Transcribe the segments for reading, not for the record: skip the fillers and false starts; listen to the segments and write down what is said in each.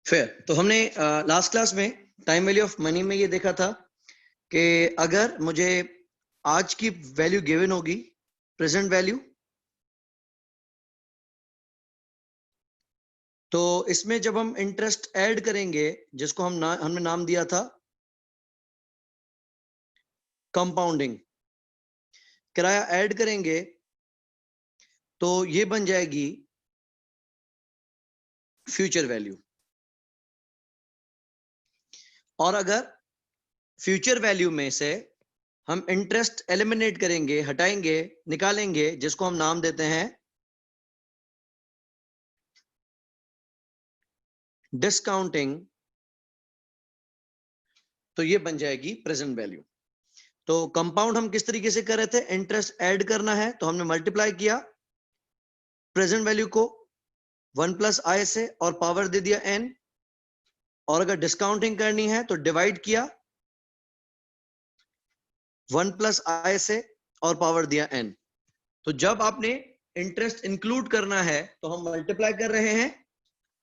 Fair. तो हमने last class में टाइम वैल्यू ऑफ मनी में ये देखा था कि अगर मुझे आज की वैल्यू गिवन होगी, प्रेजेंट वैल्यू, तो इसमें जब हम इंटरेस्ट ऐड करेंगे, जिसको हमने नाम दिया था कंपाउंडिंग, किराया ऐड करेंगे तो ये बन जाएगी फ्यूचर वैल्यू। और अगर फ्यूचर वैल्यू में से हम इंटरेस्ट एलिमिनेट करेंगे, हटाएंगे, निकालेंगे, जिसको हम नाम देते हैं डिस्काउंटिंग, तो ये बन जाएगी प्रेजेंट वैल्यू। तो कंपाउंड हम किस तरीके से कर रहे थे, इंटरेस्ट ऐड करना है तो हमने मल्टीप्लाई किया प्रेजेंट वैल्यू को 1 प्लस आई से और पावर दे दिया n, और अगर डिस्काउंटिंग करनी है तो डिवाइड किया 1 प्लस आई से और पावर दिया n। तो जब आपने इंटरेस्ट इंक्लूड करना है तो हम मल्टीप्लाई कर रहे हैं,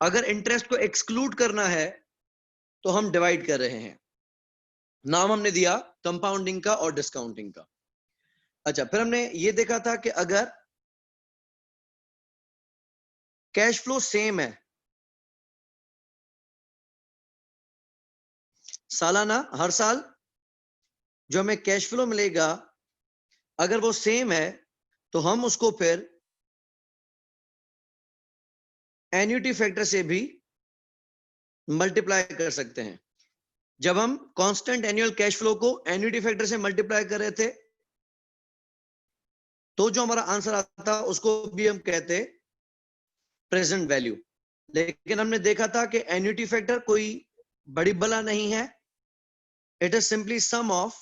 अगर इंटरेस्ट को एक्सक्लूड करना है तो हम डिवाइड कर रहे हैं। नाम हमने दिया कंपाउंडिंग का और डिस्काउंटिंग का। अच्छा, फिर हमने ये देखा था कि अगर कैश फ्लो सेम है, सालाना हर साल जो हमें कैश फ्लो मिलेगा अगर वो सेम है तो हम उसको फिर एन्युटी फैक्टर से भी मल्टीप्लाई कर सकते हैं। जब हम कांस्टेंट एनुअल कैश फ्लो को एन्युटी फैक्टर से मल्टीप्लाई कर रहे थे तो जो हमारा आंसर आता उसको भी हम कहते प्रेजेंट वैल्यू। लेकिन हमने देखा था कि एन्युटी फैक्टर कोई बड़ी बला नहीं है, it is simply some of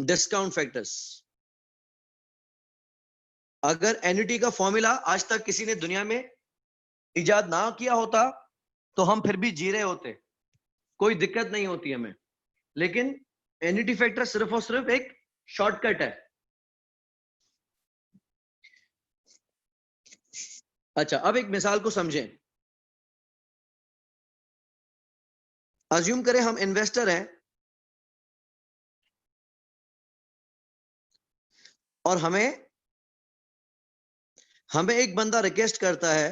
discount factors. अगर एन्युटी का फॉर्मूला आज तक किसी ने दुनिया में इजाद ना किया होता तो हम फिर भी जी रहे होते, कोई दिक्कत नहीं होती हमें। लेकिन एन्युटी फैक्टर सिर्फ और सिर्फ एक शॉर्टकट है। अच्छा, अब एक मिसाल को समझें। अज्यूम करें हम इन्वेस्टर हैं और हमें एक बंदा रिक्वेस्ट करता है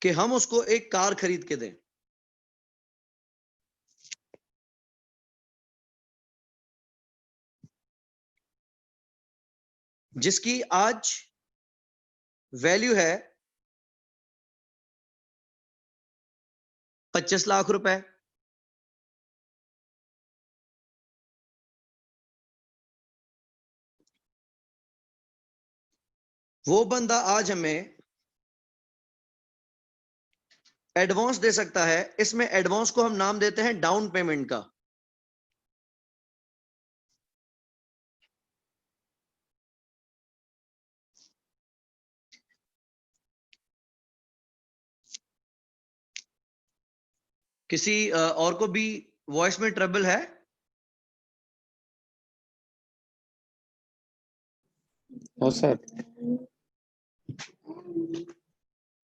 कि हम उसको एक कार खरीद के दें। जिसकी आज वैल्यू है 25 लाख रुपए। वो बंदा आज हमें एडवांस दे सकता है। इसमें एडवांस को हम नाम देते हैं डाउन पेमेंट का। किसी और को भी वॉइस में ट्रबल है? हाँ सर।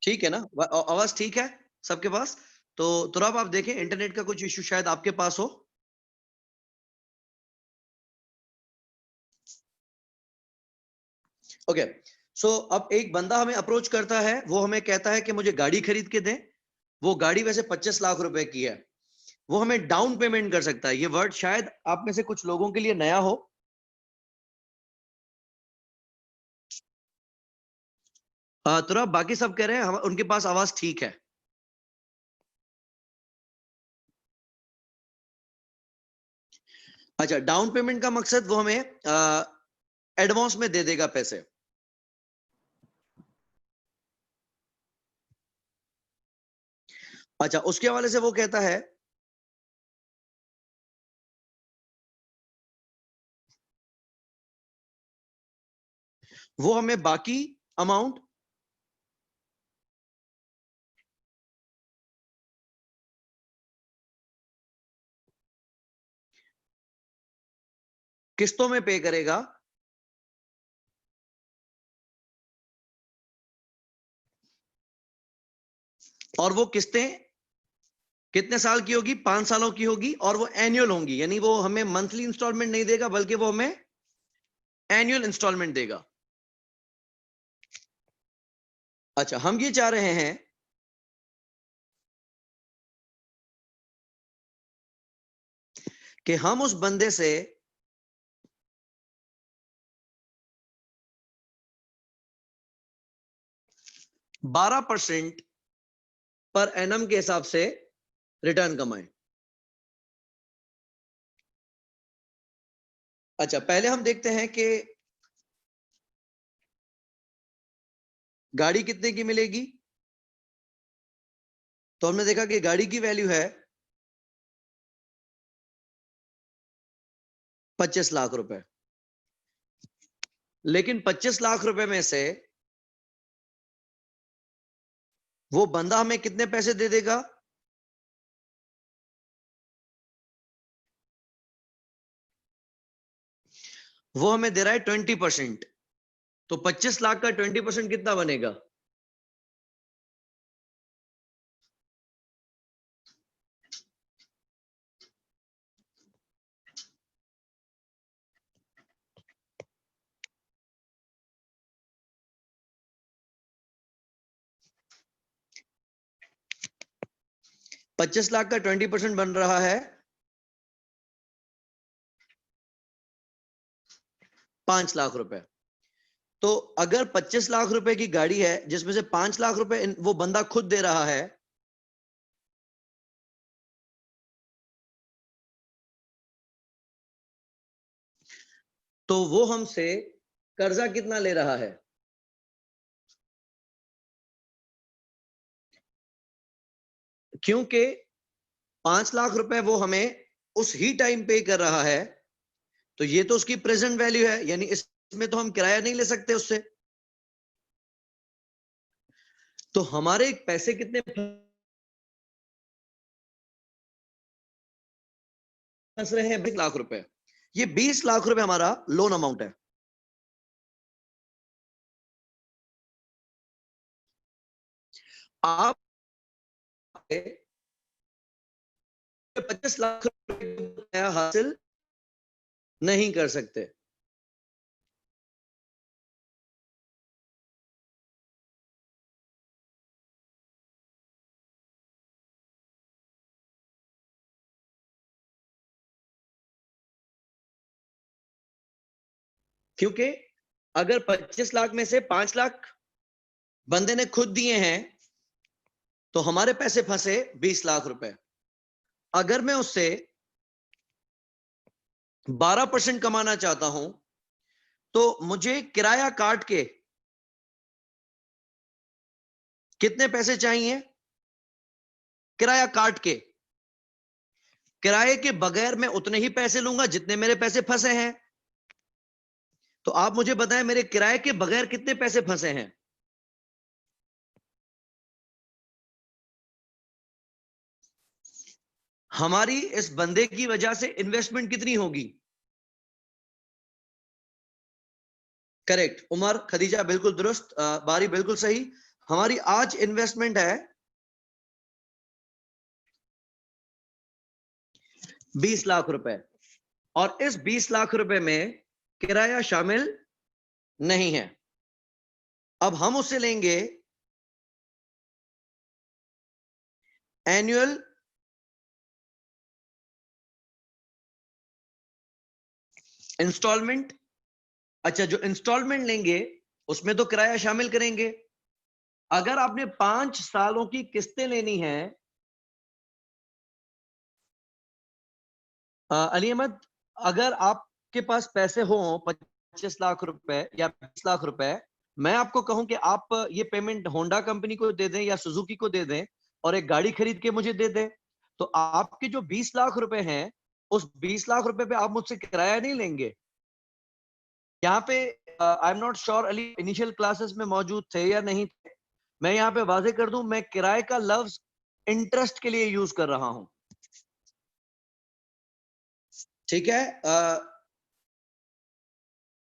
ठीक है ना, आवाज ठीक है सबके पास? तो तुरंत आप देखें, इंटरनेट का कुछ इशू शायद आपके पास हो। ओके, सो अब एक बंदा हमें अप्रोच करता है, वो हमें कहता है कि मुझे गाड़ी खरीद के दें। वो गाड़ी वैसे 25 लाख रुपए की है, वो हमें डाउन पेमेंट कर सकता है। ये वर्ड शायद आप में से कुछ लोगों के लिए नया हो। तुरंत बाकी सब कह रहे हैं उनके पास आवाज ठीक है। अच्छा, डाउन पेमेंट का मकसद वो हमें एडवांस में दे देगा पैसे। अच्छा, उसके हवाले से वो कहता है वो हमें बाकी अमाउंट किस्तों में पे करेगा, और वो किस्तें कितने साल की होगी? 5 सालों की होगी, और वो एनुअल होंगी, यानी वो हमें मंथली इंस्टॉलमेंट नहीं देगा बल्कि वो हमें एनुअल इंस्टॉलमेंट देगा। अच्छा, हम ये चाह रहे हैं कि हम उस बंदे से 12% पर एनम के हिसाब से रिटर्न कमाएं। अच्छा, पहले हम देखते हैं कि गाड़ी कितने की मिलेगी। तो हमने देखा कि गाड़ी की वैल्यू है 25 लाख रुपए, लेकिन 25 लाख रुपए में से वो बंदा हमें कितने पैसे दे देगा? वो हमें दे रहा है 20%। तो 25 लाख का 20% कितना बनेगा? पच्चीस लाख का 20% बन रहा है 5 लाख रुपए। तो अगर 25 लाख रुपए की गाड़ी है जिसमें से 5 लाख रुपए वो बंदा खुद दे रहा है, तो वो हमसे कर्जा कितना ले रहा है? क्योंकि 5 लाख रुपए वो हमें उस ही टाइम पे कर रहा है, तो ये तो उसकी प्रेजेंट वैल्यू है, यानी इसमें तो हम किराया नहीं ले सकते उससे। तो हमारे पैसे कितने फंस रहे हैं? 20 लाख रुपए। ये 20 लाख रुपए हमारा लोन अमाउंट है। आप 25 लाख रुपए हासिल नहीं कर सकते, क्योंकि अगर 25 लाख में से 5 लाख बंदे ने खुद दिए हैं, तो हमारे पैसे फंसे 20 लाख रुपए। अगर मैं उससे 12% कमाना चाहता हूं, तो मुझे किराया काट के कितने पैसे चाहिए? किराया काट के, किराए के बगैर मैं उतने ही पैसे लूंगा जितने मेरे पैसे फंसे हैं। तो आप मुझे बताएं, मेरे किराए के बगैर कितने पैसे फंसे हैं? हमारी इस बंदे की वजह से इन्वेस्टमेंट कितनी होगी? करेक्ट, उमर, खदीजा बिल्कुल दुरुस्त, बारी बिल्कुल सही। हमारी आज इन्वेस्टमेंट है 20 लाख रुपए, और इस 20 लाख रुपए में किराया शामिल नहीं है। अब हम उससे लेंगे एनुअल इंस्टॉलमेंट। अच्छा, जो इंस्टॉलमेंट लेंगे उसमें तो किराया शामिल करेंगे। अगर आपने 5 सालों की किस्तें लेनी है, अली अहमद, अगर आपके पास पैसे हो 25 लाख रुपए या 20 लाख रुपए, मैं आपको कहूं कि आप ये पेमेंट होंडा कंपनी को दे दें या सुजुकी को दे दें और एक गाड़ी खरीद के मुझे दे दें, तो आपके जो 20 लाख रुपए हैं, उस 20 लाख रुपए पे आप मुझसे किराया नहीं लेंगे। यहाँ पे I am not sure Ali initial classes में मौजूद थे या नहीं थे। मैं यहाँ पे वाजे कर दूं, मैं किराए का लफ्ज इंटरेस्ट के लिए यूज कर रहा हूं। ठीक है,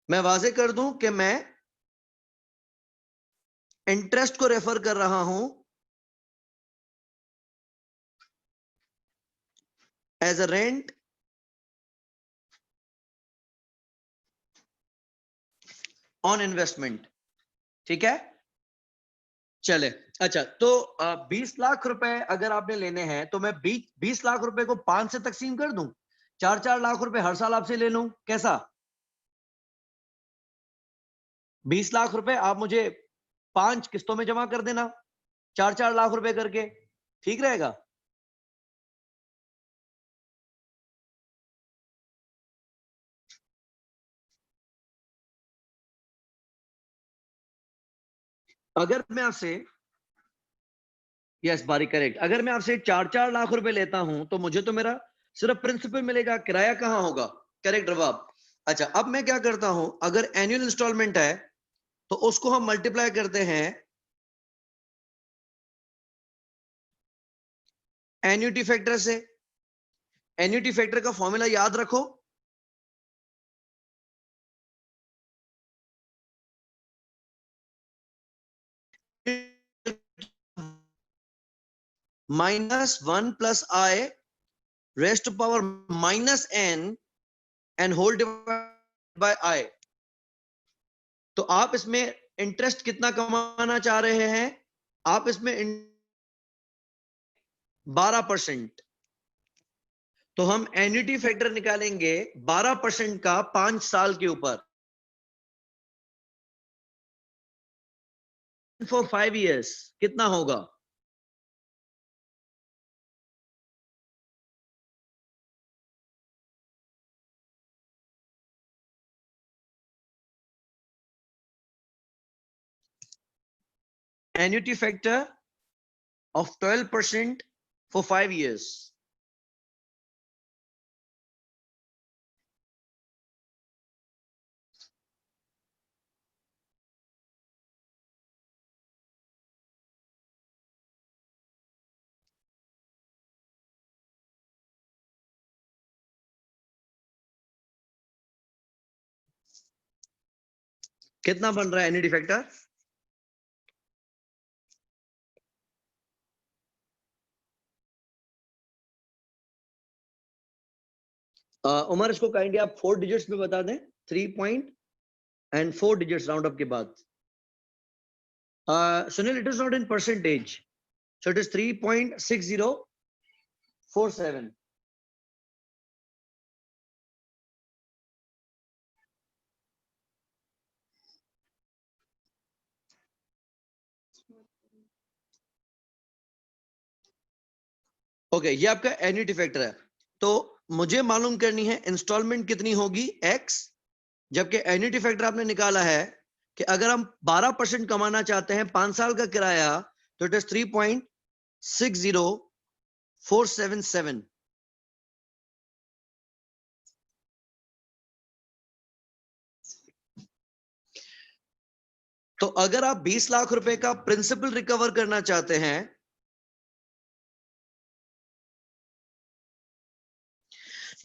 मैं वाजे कर दूं कि मैं इंटरेस्ट को रेफर कर रहा हूं as a rent on investment. ठीक है, चले। अच्छा, तो 20 लाख रुपए अगर आपने लेने हैं तो मैं 20 लाख रुपए को 5 से तकसीम कर दूं, 4-4 लाख रुपए हर साल आपसे ले लूं, कैसा? 20 लाख रुपए आप मुझे 5 किस्तों में जमा कर देना, 4-4 लाख रुपए करके, ठीक रहेगा? अगर मैं आपसे, यस बारी करेक्ट, अगर मैं आपसे 4-4 लाख रुपए लेता हूं तो मुझे तो मेरा सिर्फ प्रिंसिपल मिलेगा, किराया कहां होगा? करेक्ट जवाब। अच्छा, अब मैं क्या करता हूं, अगर एनुअल इंस्टॉलमेंट है तो उसको हम मल्टीप्लाई करते हैं एन्युटी फैक्टर से। एन्युटी फैक्टर का फॉर्मूला याद रखो, -1 plus I raised to power -n and whole divide by I. तो आप इसमें इंटरेस्ट कितना कमाना चाह रहे हैं? आप इसमें 12%। तो हम एन्युटी फैक्टर निकालेंगे 12% का 5 साल के ऊपर, फॉर 5 इयर्स कितना होगा? Annuity factor of 12% for 5 years. कितना बन रहा है एन्युटी फैक्टर? उमर, इसको काइंडली आप 4 डिजिट्स में बता दें, 3 point and 4 digits round up के बाद। Sunil, it is not in percentage, so it is 3.6047। Okay, ये आपका एन्युटी फैक्टर है। तो मुझे मालूम करनी है इंस्टॉलमेंट कितनी होगी, x, जबकि एन्युटी फैक्टर आपने निकाला है कि अगर हम 12% कमाना चाहते हैं 5 साल का किराया, तो इट इज 3.60477। तो अगर आप 20 लाख रुपए का प्रिंसिपल रिकवर करना चाहते हैं,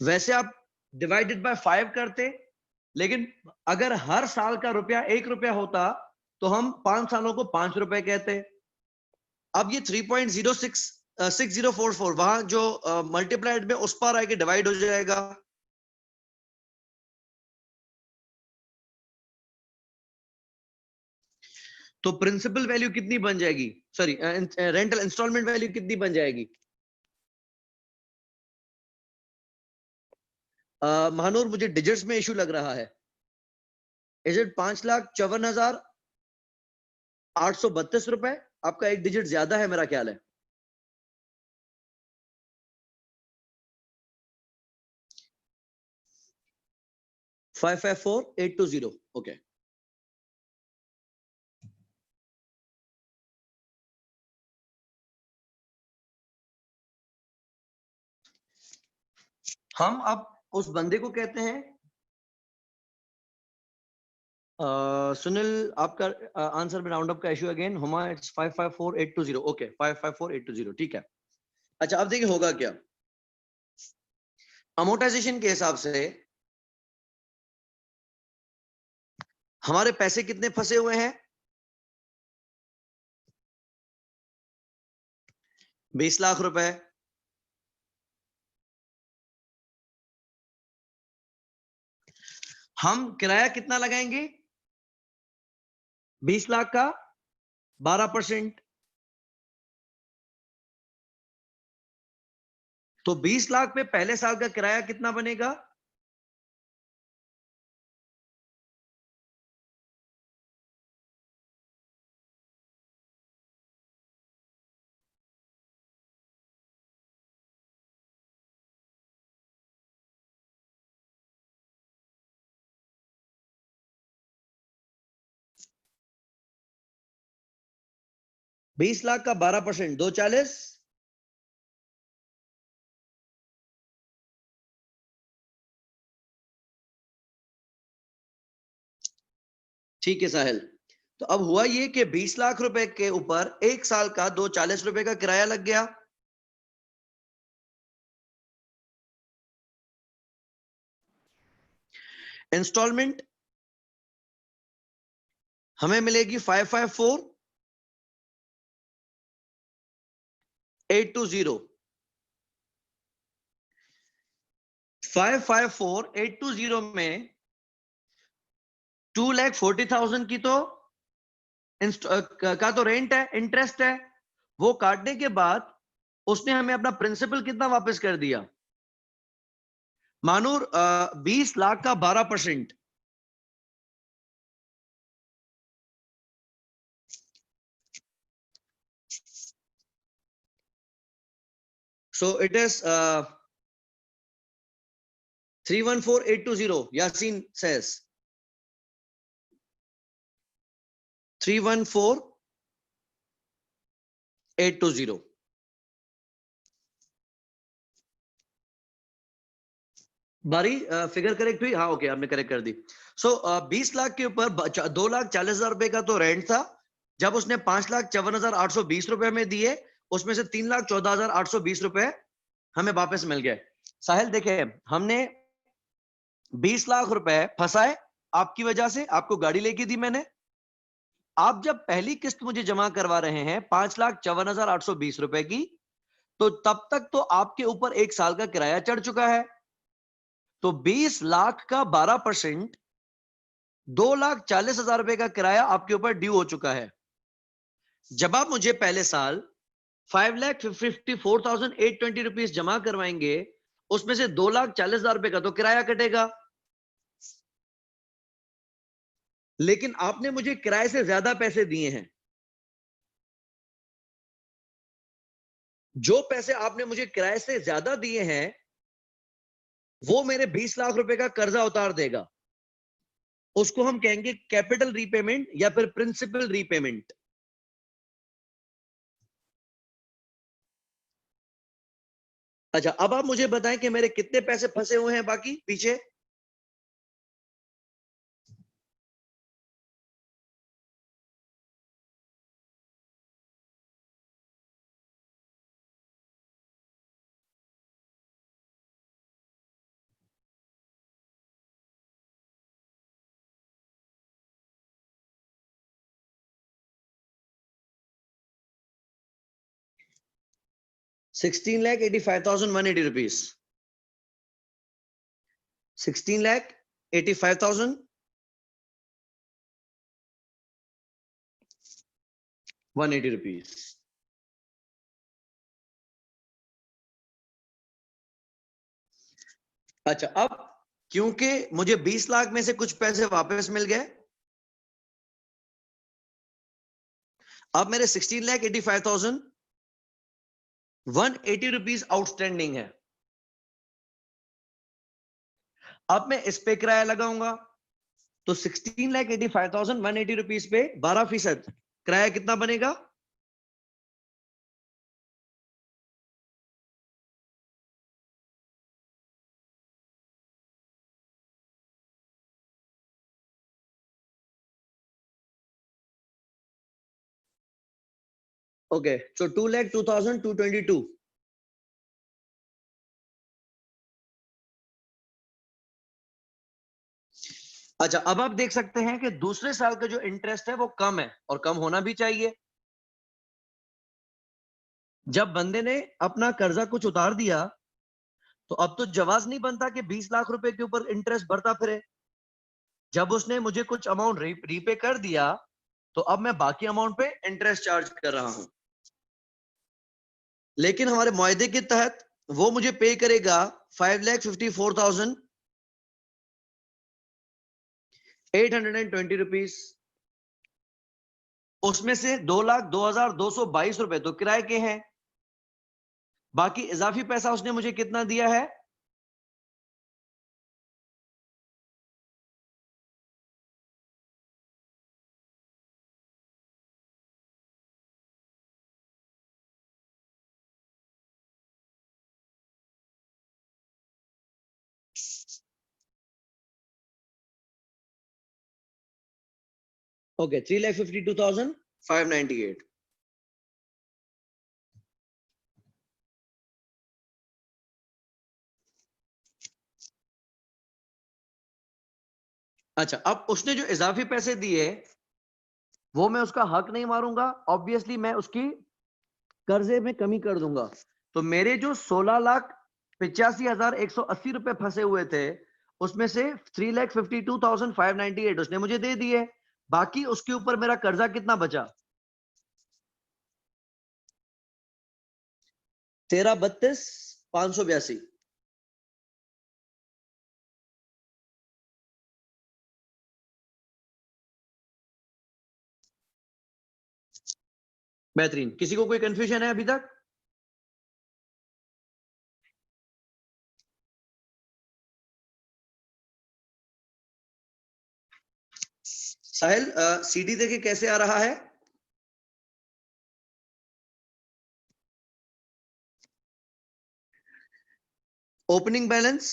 वैसे आप डिवाइडेड बाय 5 करते, लेकिन अगर हर साल का रुपया 1 रुपया होता तो हम 5 सालों को 5 रुपए कहते। अब ये 3.066044 वहां जो मल्टीप्लाइड में उस पर आके डिवाइड हो जाएगा। तो प्रिंसिपल वैल्यू कितनी बन जाएगी, सॉरी रेंटल इंस्टॉलमेंट वैल्यू कितनी बन जाएगी? महानूर, मुझे डिजिट्स में इशू लग रहा है। इज इट 5,54,832 रुपए? आपका एक डिजिट ज्यादा है मेरा ख्याल है। 554820, ओके। हम अब उस बंदे को कहते हैं, सुनील, आपका आंसर में राउंड अप का issue again, Huma, it's 554820, okay 554820, ठीक है। अच्छा, अब देखिए होगा क्या, अमोर्टाइजेशन के हिसाब से हमारे पैसे कितने फंसे हुए हैं? 20 लाख रुपए। हम किराया कितना लगाएंगे? 20 लाख का 12%। तो 20 लाख पे पहले साल का किराया कितना बनेगा? बीस लाख का 12%, 240। ठीक है साहिल। तो अब हुआ ये कि 20 लाख रुपए के ऊपर एक साल का 240 रुपए का किराया लग गया। इंस्टॉलमेंट हमें मिलेगी 554820। 554820 में 2,40,000 की तो का तो रेंट है, इंटरेस्ट है। वो काटने के बाद उसने हमें अपना प्रिंसिपल कितना वापस कर दिया? मानूर 20 लाख का 12%। So it is 314820। Yasin says 314820। बारी फिगर करेक्ट हुई? हाँ ओके, आपने करेक्ट कर दी। सो 20 लाख के ऊपर 2,40,000 रुपए का तो रेंट था। जब उसने 5,54,820 रुपए में दिए, उसमें से 3,14,820 रुपए हमें वापस मिल गए। साहिल देखे, हमने 20 लाख रुपए फंसाए आपकी वजह से, आपको गाड़ी लेके दी मैंने। आप जब पहली किस्त मुझे जमा करवा रहे हैं 5,54,820 रुपए की, तो तब तक तो आपके ऊपर एक साल का किराया चढ़ चुका है। तो 20 लाख का 12%, 2,40,000 रुपए का किराया आपके ऊपर ड्यू हो चुका है। जब आप मुझे पहले साल 5,54,820 रुपीज जमा करवाएंगे, उसमें से 2,40,000 रुपए का तो किराया कटेगा। लेकिन आपने मुझे किराए से ज्यादा पैसे दिए हैं। जो पैसे आपने मुझे किराए से ज्यादा दिए हैं, वो मेरे 20 लाख रुपए का कर्जा उतार देगा। उसको हम कहेंगे कैपिटल रीपेमेंट या फिर प्रिंसिपल रीपेमेंट। अच्छा, अब आप मुझे बताएं कि मेरे कितने पैसे फंसे हुए हैं बाकी पीछे? ₹16,85,180। ₹16,85,180। अच्छा, अब क्योंकि मुझे 20 लाख में से कुछ पैसे वापस मिल गए, अब मेरे 16,85,180 रुपीज आउटस्टैंडिंग है। अब मैं इस पे किराया लगाऊंगा, तो 16,85,180 रुपीज पे 12% किराया कितना बनेगा? ओके, सो 2,02,222। अच्छा, अब आप देख सकते हैं कि दूसरे साल का जो इंटरेस्ट है वो कम है और कम होना भी चाहिए। जब बंदे ने अपना कर्जा कुछ उतार दिया तो अब तो जवाज नहीं बनता कि 20 लाख रुपए के ऊपर इंटरेस्ट भरता फिरे। जब उसने मुझे कुछ अमाउंट रीपे कर दिया तो अब मैं बाकी अमाउंट पे इंटरेस्ट चार्ज कर रहा हूं। लेकिन हमारे मुआहदे के तहत वो मुझे पे करेगा 5,54,820 रुपीज। उसमें से 2,02,222 रुपए तो किराए के हैं। बाकी इजाफी पैसा उसने मुझे कितना दिया है? ओके, 3,52,598। अच्छा, अब उसने जो इजाफी पैसे दिए वो मैं उसका हक नहीं मारूंगा, ऑब्वियसली मैं उसकी कर्जे में कमी कर दूंगा। तो मेरे जो 16,85,180 रुपए फंसे हुए थे उसमें से 3,52,598 उसने मुझे दे दिए। बाकी उसके ऊपर मेरा कर्जा कितना बचा? 13,32,582। बेहतरीन। किसी को कोई कंफ्यूजन है अभी तक? साहिल, सीडी देखे कैसे आ रहा है? ओपनिंग बैलेंस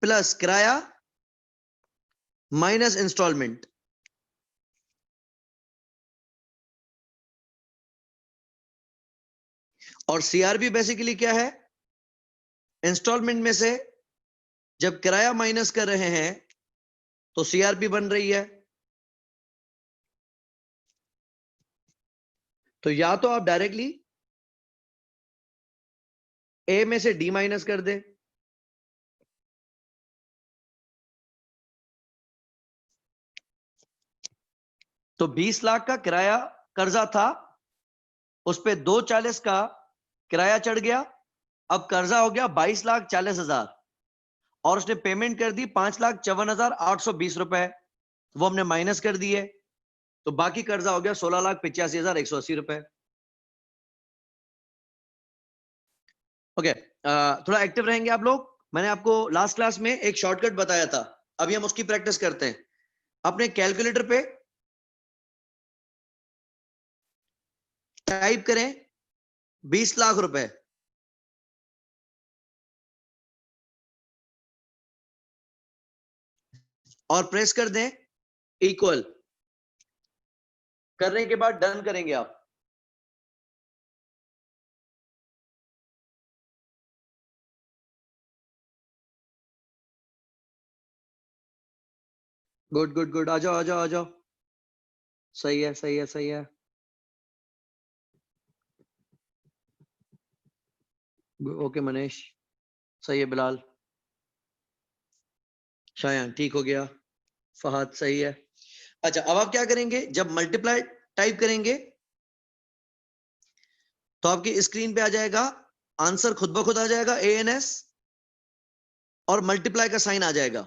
प्लस किराया माइनस इंस्टॉलमेंट। और सीआरबी बेसिकली क्या है? इंस्टॉलमेंट में से जब किराया माइनस कर रहे हैं तो सीआरपी बन रही है। तो या तो आप डायरेक्टली ए में से डी माइनस कर दे, तो 20 लाख का किराया कर्जा था, उस पे 240 का किराया चढ़ गया, अब कर्जा हो गया 22,40,000 और उसने पेमेंट कर दी 5,54,820 रुपए, वो हमने माइनस कर दिए, तो बाकी कर्जा हो गया 16,85,180 रुपए। ओके, थोड़ा एक्टिव रहेंगे आप लोग। मैंने आपको लास्ट क्लास में एक शॉर्टकट बताया था, अभी हम उसकी प्रैक्टिस करते हैं। अपने कैलकुलेटर पे टाइप करें 20 लाख रुपए और प्रेस कर दें इक्वल। करने के बाद डन करेंगे आप। गुड गुड गुड, आ जाओ आ जाओ आ जाओ। सही है सही है सही है। ओके मनीष, सही है। बिलाल, शायान ठीक हो गया। फहद सही है। अच्छा, अब आप क्या करेंगे? जब मल्टीप्लाई टाइप करेंगे तो आपकी स्क्रीन पे आ जाएगा आंसर, खुद ब खुद आ जाएगा ANS और मल्टीप्लाई का साइन आ जाएगा।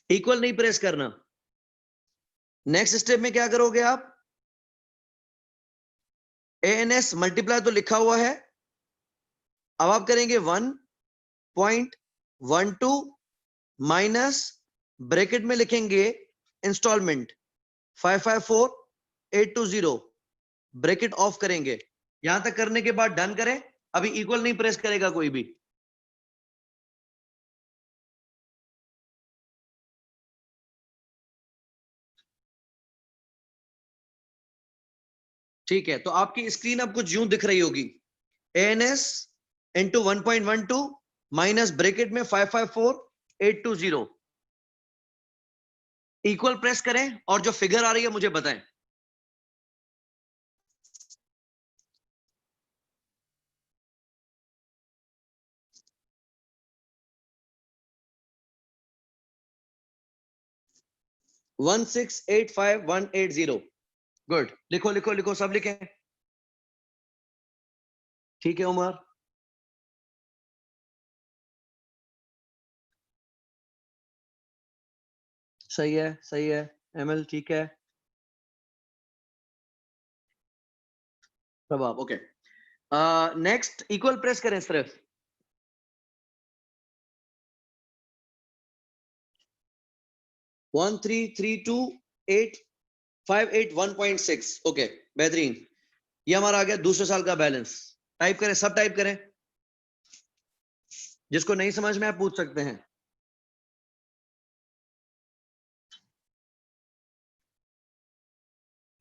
इक्वल नहीं प्रेस करना। नेक्स्ट स्टेप में क्या करोगे आप? ANS मल्टीप्लाई तो लिखा हुआ है, अब आप करेंगे 1.12 माइनस ब्रैकेट में लिखेंगे इंस्टॉलमेंट 554,820, ब्रैकेट ऑफ करेंगे। यहां तक करने के बाद डन करें। अभी इक्वल नहीं प्रेस करेगा कोई भी। ठीक है, तो आपकी स्क्रीन अब कुछ यूं दिख रही होगी। ANS इंटू 1.12 माइनस ब्रैकेट में 554 820 इक्वल प्रेस करें और जो फिगर आ रही है मुझे बताएं। One 1685180 good. लिखो लिखो लिखो, सब लिखें। ठीक है उमर, सही है सही है। एमएल ठीक है। प्रभाव ओके। नेक्स्ट इक्वल प्रेस करें सिर्फ। वन 1332858 1.6 ओके बेहतरीन। ये हमारा आ गया दूसरे साल का बैलेंस। टाइप करें, सब टाइप करें। जिसको नहीं समझ में आप पूछ सकते हैं।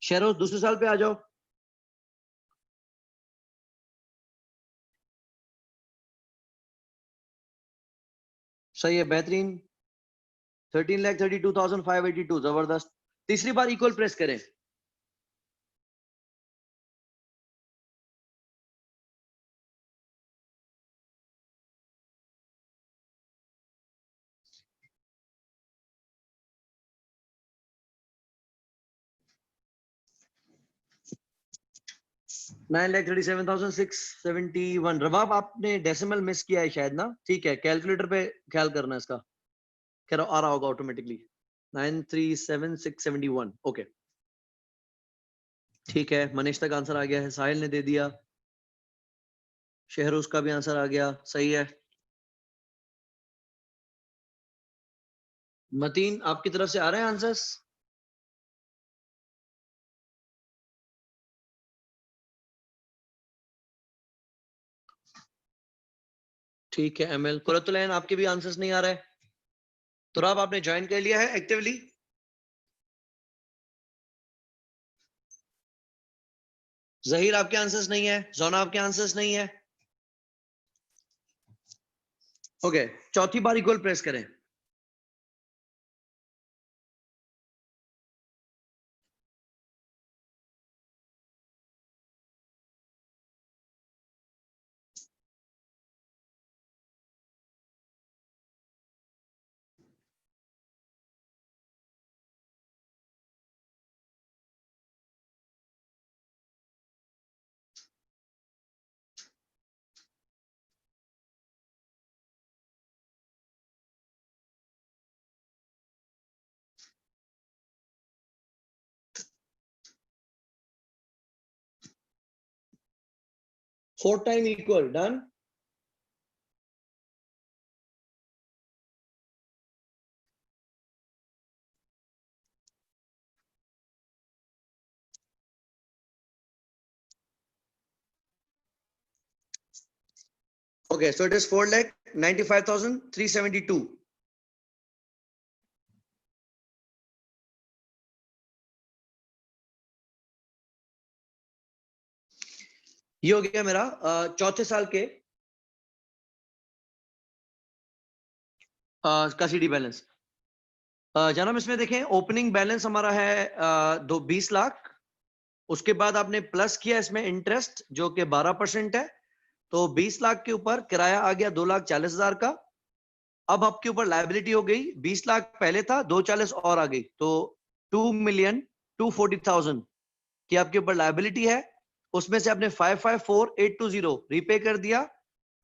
शेरोज दूसरे साल पे आ जाओ। सही है बेहतरीन। 13,32,582 जबरदस्त। तीसरी बार इक्वल प्रेस करें। $9,37,671। रबाब आपने डेसिमल मिस किया है शायद ना, ठीक है कैलकुलेटर पे ख्याल करना इसका। कह रहा आ रहा होगा ऑटोमेटिकली। 9,37,671 ओके ठीक है। मनीष तक आंसर आ गया है, साहिल ने दे दिया, शहरोज का भी आंसर आ गया, सही है। मतीन आपकी तरफ से आ रहे हैं आंसर्स? ठीक है एमएल कुरतुलैन आपके भी आंसर्स नहीं आ रहे। तो अब आपने ज्वाइन कर लिया है एक्टिवली? जहीर आपके आंसर्स नहीं है, जोना आपके आंसर्स नहीं है। ओके चौथी बार इक्वल प्रेस करें। Fourth time equal done. Okay, so it is 4,95,372. ये हो गया मेरा चौथे साल के का सीडी बैलेंस। जनाब इसमें देखें ओपनिंग बैलेंस हमारा है 20 लाख। उसके बाद आपने प्लस किया इसमें इंटरेस्ट जो कि 12% है। तो 20 लाख के ऊपर किराया आ गया 2,40,000 का। अब आपके ऊपर लायबिलिटी हो गई 20 लाख पहले था, 240 और आ गई, तो 2,240,000 की आपके ऊपर लायबिलिटी है। उसमें से आपने 554,820 रीपे कर दिया,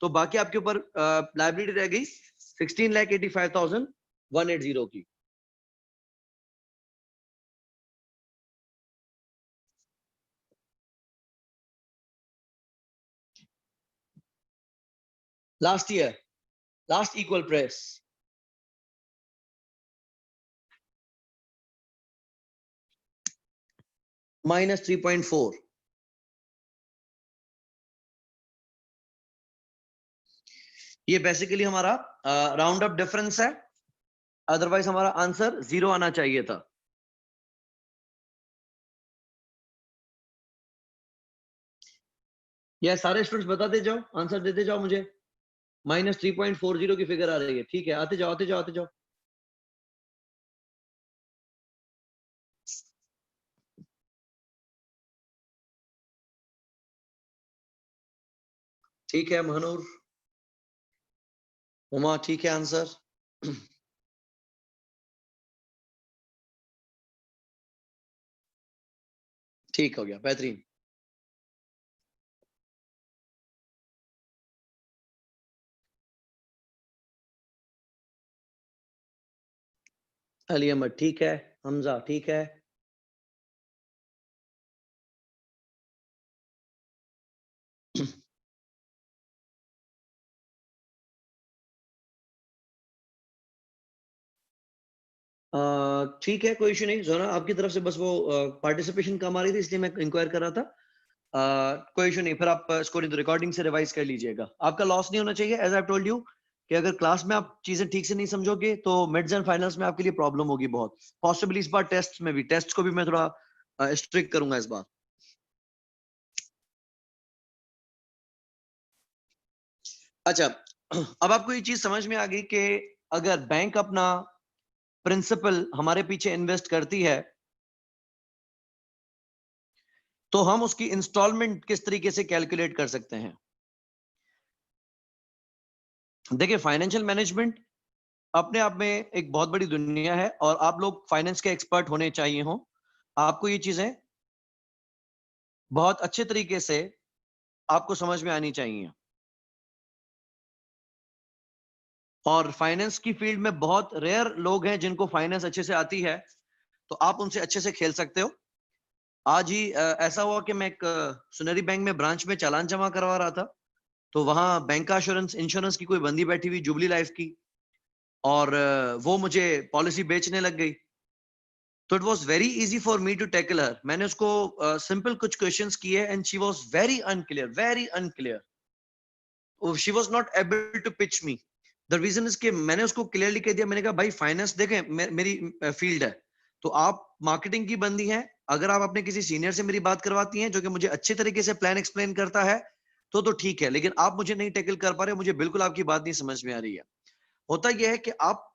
तो बाकी आपके ऊपर लायबिलिटी रह गई 16,85,180 की। Last year last equal press -3.4। ये बेसिकली हमारा राउंड अप डिफरेंस है, अदरवाइज हमारा आंसर 0 आना चाहिए था। ये सारे स्टूडेंट्स बताते जाओ, आंसर देते जाओ मुझे। -3.40 की फिगर आ रही है। ठीक है, आते जाओ आते जाओ आते जाओ। ठीक है महानूर, उमा, ठीक है आंसर। ठीक हो गया, बेहतरीन। अली अहमद ठीक है, हमजा ठीक है। ठीक है, कोई इशू नहीं। जोना आपकी तरफ से बस वो पार्टिसिपेशन कम आ रही थी, इसलिए मैं इंक्वायर कर रहा था। कोई इशू नहीं, फिर आप इसको रिकॉर्डिंग से रिवाइज कर लीजिएगा। आपका लॉस नहीं होना चाहिए। एज आई टोल्ड यू कि अगर क्लास में आप चीजें ठीक से नहीं समझोगे तो मिड्स एंड फाइनल्स में आपके लिए प्रॉब्लम होगी बहुत। पॉसिबली इस बार टेस्ट में भी, टेस्ट को भी मैं थोड़ा स्ट्रिक्ट करूंगा इस बार। अच्छा, अब आपको ये चीज समझ में आ गई कि अगर बैंक अपना प्रिंसिपल हमारे पीछे इन्वेस्ट करती है तो हम उसकी इंस्टॉलमेंट किस तरीके से कैलकुलेट कर सकते हैं। देखिए, फाइनेंशियल मैनेजमेंट अपने आप में एक बहुत बड़ी दुनिया है और आप लोग फाइनेंस के एक्सपर्ट होने चाहिए हो। आपको ये चीजें बहुत अच्छे तरीके से आपको समझ में आनी चाहिए। और फाइनेंस की फील्ड में बहुत रेयर लोग हैं जिनको फाइनेंस अच्छे से आती है, तो आप उनसे अच्छे से खेल सकते हो। आज ही ऐसा हुआ कि मैं एक सुनहरी बैंक में ब्रांच में चालान जमा करवा रहा था, तो वहां बैंक का इंश्योरेंस की कोई बंदी बैठी हुई, जुबली लाइफ की, और वो मुझे पॉलिसी बेचने लग गई। तो it was very easy for me to tackle her. मैंने उसको सिंपल कुछ क्वेश्चंस किए and she was very unclear, she was not able to pitch me. The reason is कि मैंने उसको क्लियरली कह दिया, मैंने कहा भाई फाइनेंस देखें मेरी फील्ड है, तो आप मार्केटिंग की बंदी हैं। अगर आप अपने किसी सीनियर से मेरी बात करवाती हैं जो कि मुझे अच्छे तरीके से प्लान एक्सप्लेन करता है तो ठीक है, लेकिन आप मुझे नहीं टैकल कर पा रहे, मुझे बिल्कुल आपकी बात नहीं समझ में आ रही है। होता यह है कि आप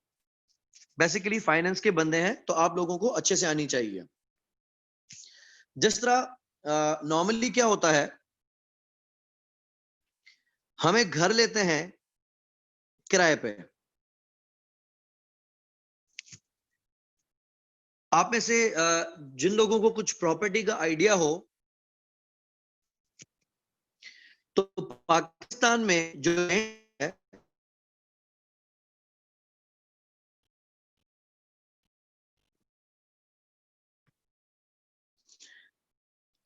बेसिकली फाइनेंस के बंदे हैं तो आप लोगों को अच्छे से आनी चाहिए। जिस तरह नॉर्मली क्या होता है, हम एक घर लेते हैं किराए पे। आप में से जिन लोगों को कुछ प्रॉपर्टी का आइडिया हो, तो पाकिस्तान में जो है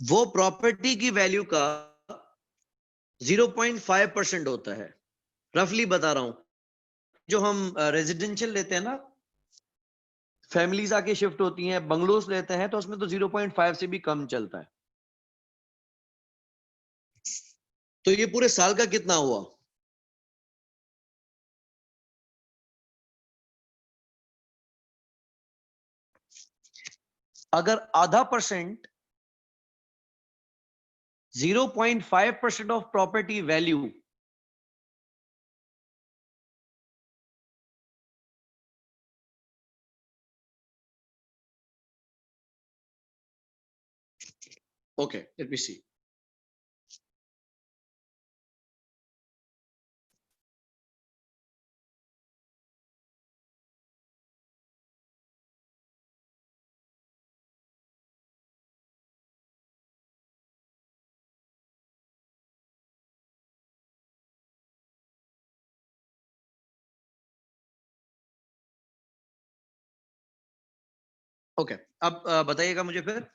वो प्रॉपर्टी की वैल्यू का 0.5% होता है। रफली बता रहा हूं, जो हम रेजिडेंशियल लेते हैं ना, फैमिलीज आके शिफ्ट होती हैं, बंगलोस लेते हैं, तो उसमें तो 0.5 से भी कम चलता है। तो ये पूरे साल का कितना हुआ? अगर आधा percent 0.5% of property value okay, let me see. Okay, अब बताइएगा मुझे फिर।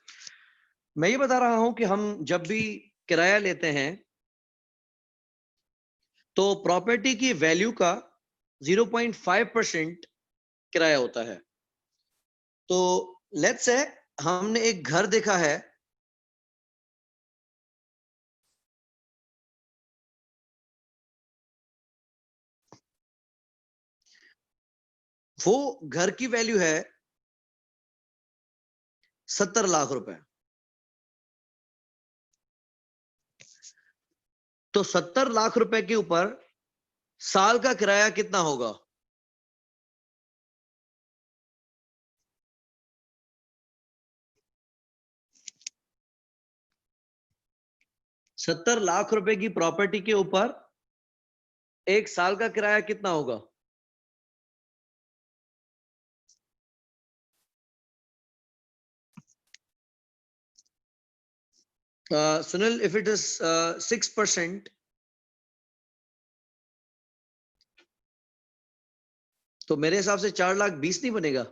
मैं ये बता रहा हूं कि हम जब भी किराया लेते हैं तो प्रॉपर्टी की वैल्यू का 0.5% किराया होता है। तो लेट्स से हमने एक घर देखा है, वो घर की वैल्यू है 70 लाख रुपए। तो 70 लाख रुपए के ऊपर साल का किराया कितना होगा? ₹70 लाख की प्रॉपर्टी के ऊपर एक साल का किराया कितना होगा? सुनील, इफ इट इज 6%, तो मेरे हिसाब से 4,20,000 नहीं बनेगा।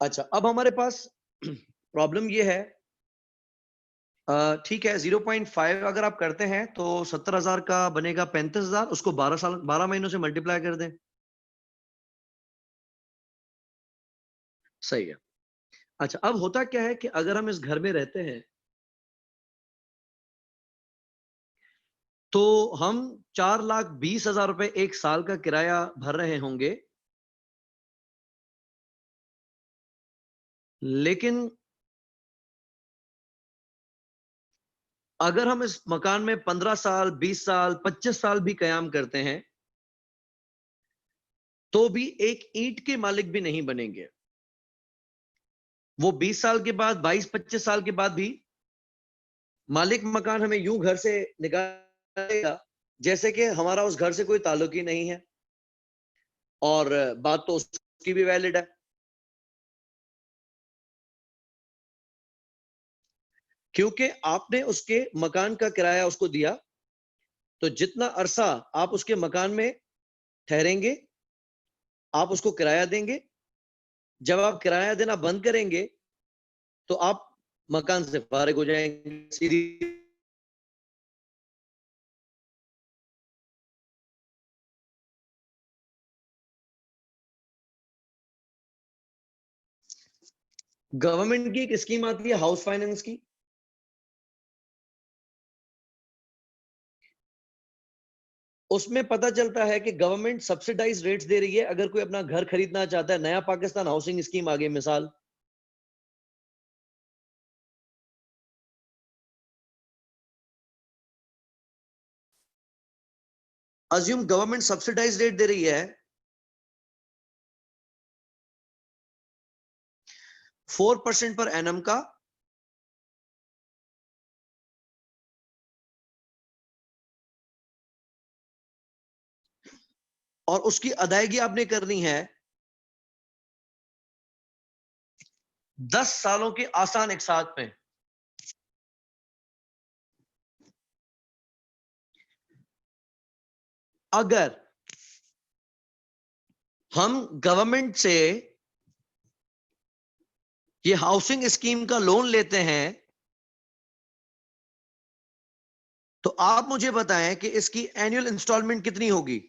अच्छा, अब हमारे पास प्रॉब्लम ये है, ठीक है, 0.5 अगर आप करते हैं तो 70,000 का बनेगा 35,000, उसको 12 महीनों से मल्टीप्लाई कर दें। सही है। अच्छा, अब होता क्या है कि अगर हम इस घर में रहते हैं तो हम 4,20,000 रुपए एक साल का किराया भर रहे होंगे, लेकिन अगर हम इस मकान में 15 साल, 20 साल, 25 साल भी कयाम करते हैं तो भी एक ईंट के मालिक भी नहीं बनेंगे। वो 20 साल के बाद, 22-25 साल के बाद भी मालिक मकान हमें यूं घर से निकालेगा जैसे कि हमारा उस घर से कोई ताल्लुक ही नहीं है, और बात तो उसकी भी वैलिड है, क्योंकि आपने उसके मकान का किराया उसको दिया, तो जितना अरसा आप उसके मकान में ठहरेंगे आप उसको किराया देंगे। जब आप किराया देना बंद करेंगे तो आप मकान से फारिग हो जाएंगे। सीधी गवर्नमेंट की एक स्कीम आती है हाउस फाइनेंस की, उसमें पता चलता है कि गवर्नमेंट सब्सिडाइज रेट्स दे रही है अगर कोई अपना घर खरीदना चाहता है। नया पाकिस्तान हाउसिंग स्कीम आ गई मिसाल, अज्यूम गवर्नमेंट सब्सिडाइज रेट दे रही है 4% पर एनम का, और उसकी अदायगी आपने करनी है 10 सालों के आसान एक साथ में। अगर हम गवर्नमेंट से ये हाउसिंग स्कीम का लोन लेते हैं तो आप मुझे बताएं कि इसकी एनुअल इंस्टॉलमेंट कितनी होगी।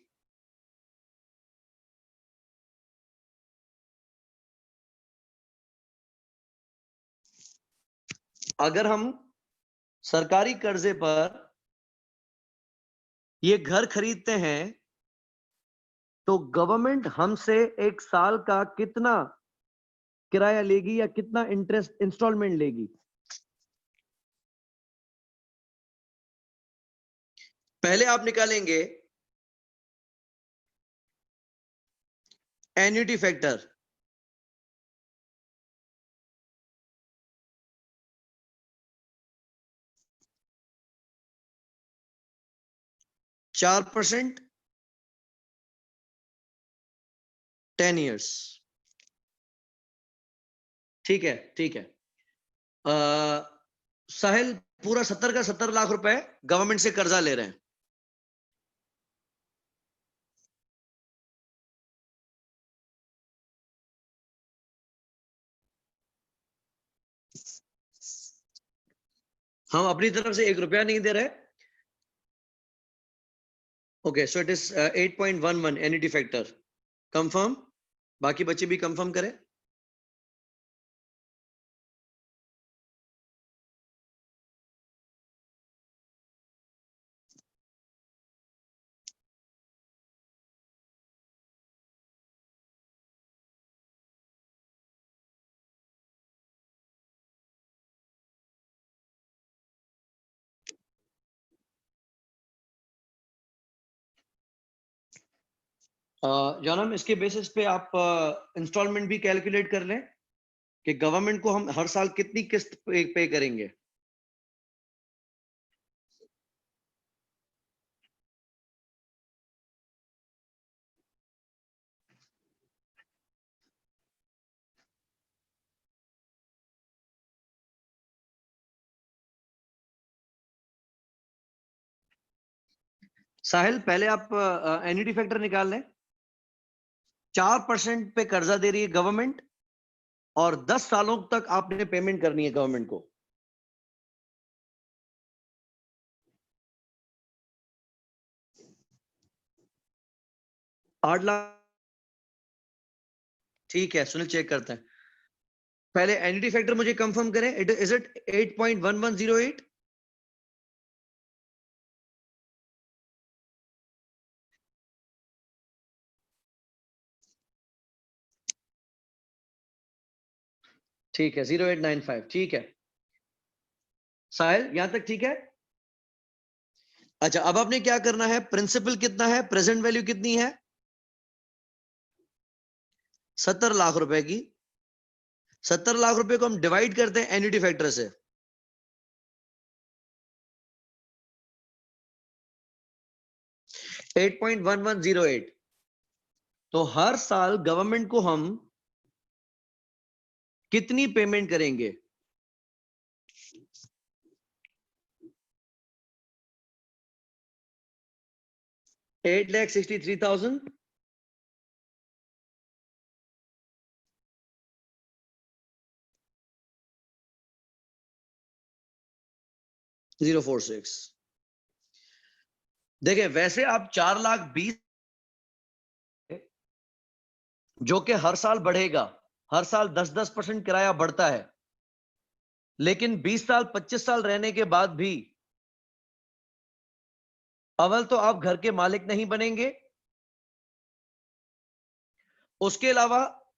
अगर हम सरकारी कर्जे पर ये घर खरीदते हैं तो गवर्नमेंट हमसे एक साल का कितना किराया लेगी या कितना इंटरेस्ट इंस्टॉलमेंट लेगी? पहले आप निकालेंगे एन्युटी फैक्टर, %4, 10 ईयर्स। ठीक है, ठीक है। साहिल, पूरा 70 का 70 लाख रुपए गवर्नमेंट से कर्जा ले रहे हैं। हम अपनी तरफ से 1 रुपया नहीं दे रहे। Okay, so it is 8.11 annuity factor confirm. बाकी बच्चे भी कंफर्म करें। जानम, इसके बेसिस पे आप इंस्टॉलमेंट भी कैलकुलेट कर लें कि गवर्नमेंट को हम हर साल कितनी किस्त पे करेंगे। साहिल, पहले आप एन्युटी फैक्टर निकाल लें। 4% पे कर्जा दे रही है गवर्नमेंट और 10 सालों तक आपने पेमेंट करनी है गवर्नमेंट को। ₹8 लाख। ठीक है, सुनील चेक करते हैं। पहले एन्युटी फैक्टर मुझे कंफर्म करें, इज इट 8.1108? ठीक है, 0895। ठीक है साहिल, यहां तक ठीक है। अच्छा, अब आपने क्या करना है, प्रिंसिपल कितना है, प्रेजेंट वैल्यू कितनी है, 70 लाख रुपए की। 70 लाख रुपए को हम डिवाइड करते हैं एन्युटी फैक्टर से। $8.1108। तो हर साल गवर्नमेंट को हम कितनी पेमेंट करेंगे? $8,63,000। 046। देखिए, वैसे आप 4,20,000 जो कि हर साल बढ़ेगा, हर साल 10% किराया बढ़ता है, लेकिन 20 साल 25 साल रहने के बाद भी अव्वल तो आप घर के मालिक नहीं बनेंगे, उसके अलावा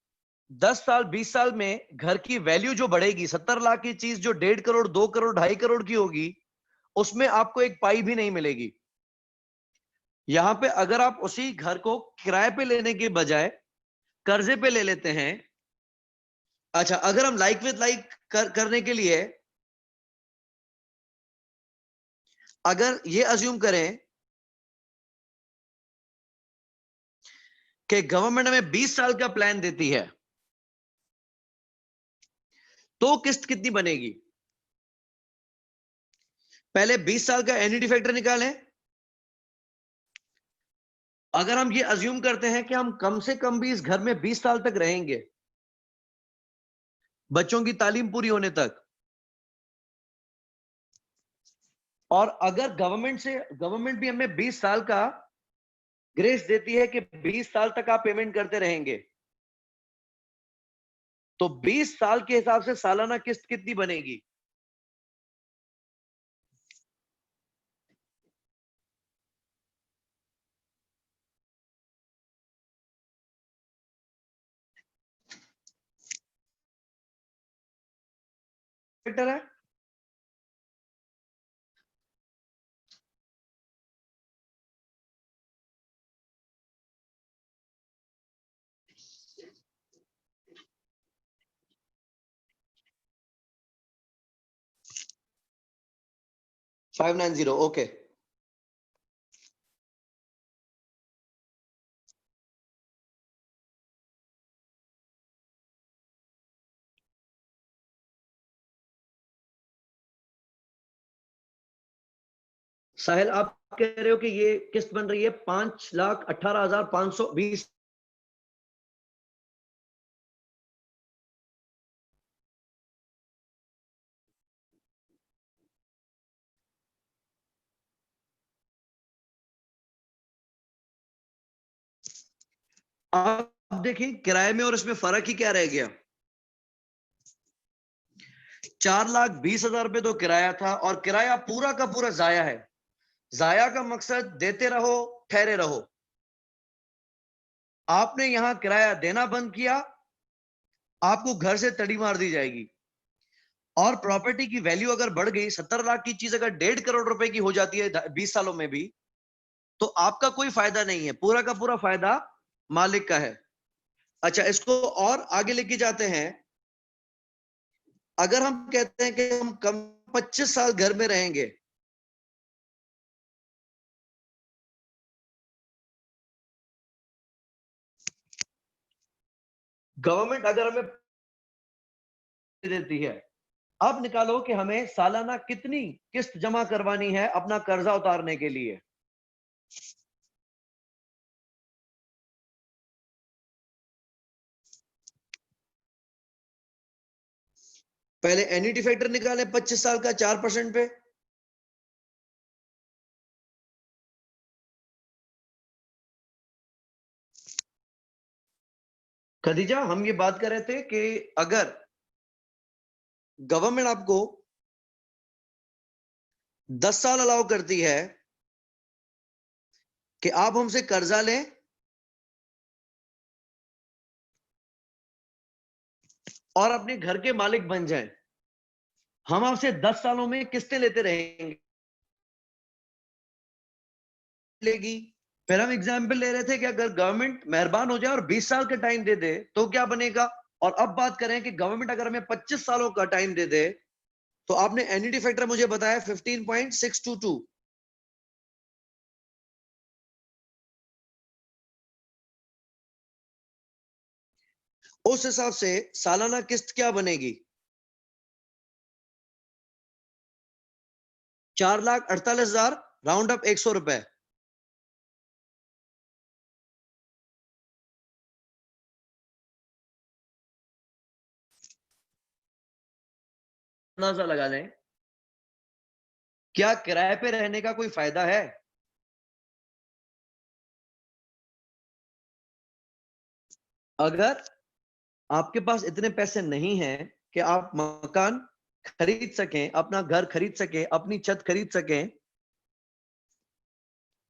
10 साल 20 साल में घर की वैल्यू जो बढ़ेगी, 70 लाख की चीज जो 1.5 करोड़ 2 करोड़ 2.5 करोड़ की होगी, उसमें आपको एक पाई भी नहीं मिलेगी। यहां पे अगर आप उसी घर को किराए पे लेने के बजाय कर्जे पे ले लेते हैं। अच्छा, अगर हम लाइक विद लाइक करने के लिए अगर ये अज्यूम करें कि गवर्नमेंट हमें 20 साल का प्लान देती है, तो किस्त कितनी बनेगी? पहले 20 साल का एन्युटी फैक्टर निकालें। अगर हम ये अज्यूम करते हैं कि हम कम से कम भी इस घर में 20 साल तक रहेंगे, बच्चों की तालीम पूरी होने तक, और अगर गवर्नमेंट भी हमें 20 साल का ग्रेस देती है कि 20 साल तक आप पेमेंट करते रहेंगे, तो 20 साल के हिसाब से सालाना किस्त कितनी बनेगी? फैक्टर है। $590। ओके। साहिल, आप कह रहे हो कि ये किस्त बन रही है 5,18,520। आप देखिए, किराए में और इसमें फर्क ही क्या रह गया? 4,20,000 रुपए तो किराया था, और किराया पूरा का पूरा जाया है। जाया का मकसद देते रहो, ठहरे रहो। आपने यहां किराया देना बंद किया, आपको घर से तड़ी मार दी जाएगी। और प्रॉपर्टी की वैल्यू अगर बढ़ गई, 70 लाख की चीज अगर 1.5 करोड़ रुपए की हो जाती है 20 सालों में भी, तो आपका कोई फायदा नहीं है। पूरा का पूरा फायदा मालिक का है। अच्छा, इसको और आगे लेके जाते हैं। अगर हम कहते हैं कि हम कम 25 साल घर में रहेंगे, गवर्नमेंट अगर हमें देती है, अब निकालो कि हमें सालाना कितनी किस्त जमा करवानी है अपना कर्जा उतारने के लिए। पहले एन्युटी फैक्टर निकालें 25 साल का 4% पे। खदीजा, हम ये बात कर रहे थे कि अगर गवर्नमेंट आपको 10 साल अलाउ करती है कि आप हमसे कर्जा लें और अपने घर के मालिक बन जाएं, हम आपसे 10 सालों में किस्तें लेते रहेंगे, लेगी। फिर हम एग्जाम्पल ले रहे थे कि अगर गवर्नमेंट मेहरबान हो जाए और 20 साल का टाइम दे दे तो क्या बनेगा। और अब बात करें कि गवर्नमेंट अगर हमें 25 सालों का टाइम दे दे, तो आपने एन्युटी फैक्टर मुझे बताया 15.622। उस हिसाब से सालाना किस्त क्या बनेगी? 4,48,000, राउंड अप 100 रुपए। अंदाजा लगा लें, क्या किराए पे रहने का कोई फायदा है? अगर आपके पास इतने पैसे नहीं हैं कि आप मकान खरीद सकें, अपना घर खरीद सकें, अपनी छत खरीद सकें,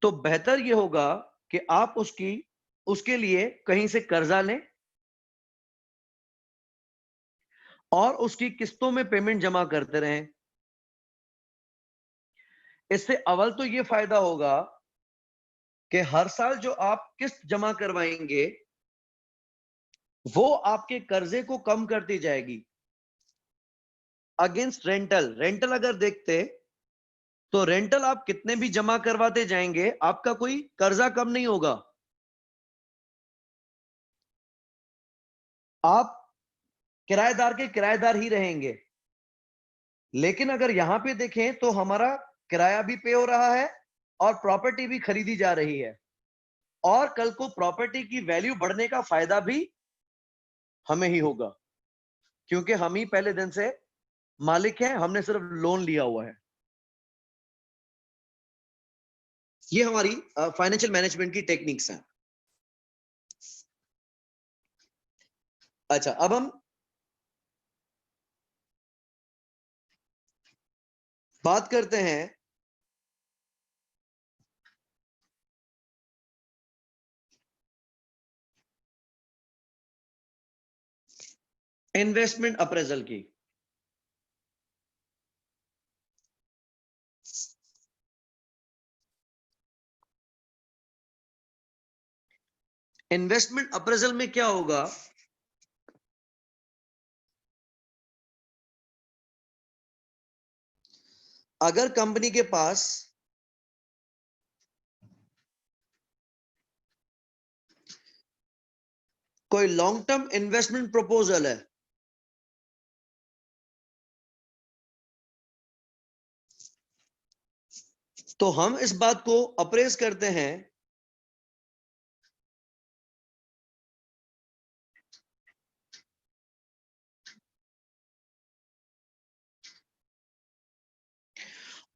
तो बेहतर यह होगा कि आप उसके लिए कहीं से कर्जा लें और उसकी किस्तों में पेमेंट जमा करते रहें। इससे अव्वल तो यह फायदा होगा कि हर साल जो आप किस्त जमा करवाएंगे वो आपके कर्जे को कम करती जाएगी। अगेंस्ट रेंटल, रेंटल अगर देखते तो रेंटल आप कितने भी जमा करवाते जाएंगे, आपका कोई कर्जा कम नहीं होगा। आप किराएदार के किराएदार ही रहेंगे। लेकिन अगर यहां पे देखें तो हमारा किराया भी पे हो रहा है और प्रॉपर्टी भी खरीदी जा रही है, और कल को प्रॉपर्टी की वैल्यू बढ़ने का फायदा भी हमें ही होगा, क्योंकि हम ही पहले दिन से मालिक हैं, हमने सिर्फ लोन लिया हुआ है। ये हमारी फाइनेंशियल मैनेजमेंट की टेक्निक्स हैं। अच्छा, अब हम बात करते हैं इन्वेस्टमेंट अप्रेजल की। इन्वेस्टमेंट अप्रेजल में क्या होगा, अगर कंपनी के पास कोई लॉन्ग टर्म इन्वेस्टमेंट प्रपोजल है, तो हम इस बात को अप्रेज करते हैं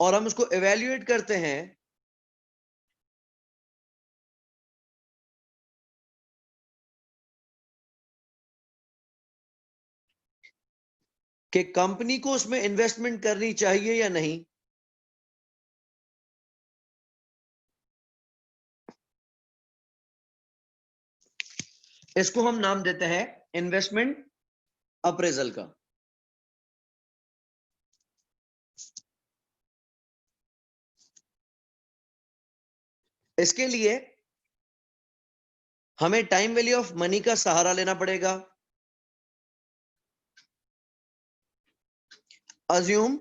और हम उसको एवेल्युएट करते हैं कि कंपनी को उसमें इन्वेस्टमेंट करनी चाहिए या नहीं। इसको हम नाम देते हैं इन्वेस्टमेंट अप्रेजल का। इसके लिए हमें टाइम वैल्यू ऑफ मनी का सहारा लेना पड़ेगा। अज्यूम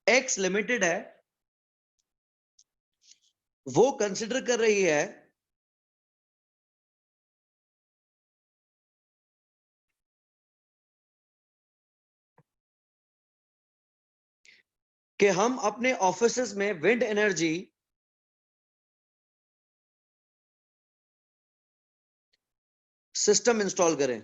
एक्स लिमिटेड है, वो कंसिडर कर रही है कि हम अपने ऑफिसेस में विंड एनर्जी सिस्टम इंस्टॉल करें।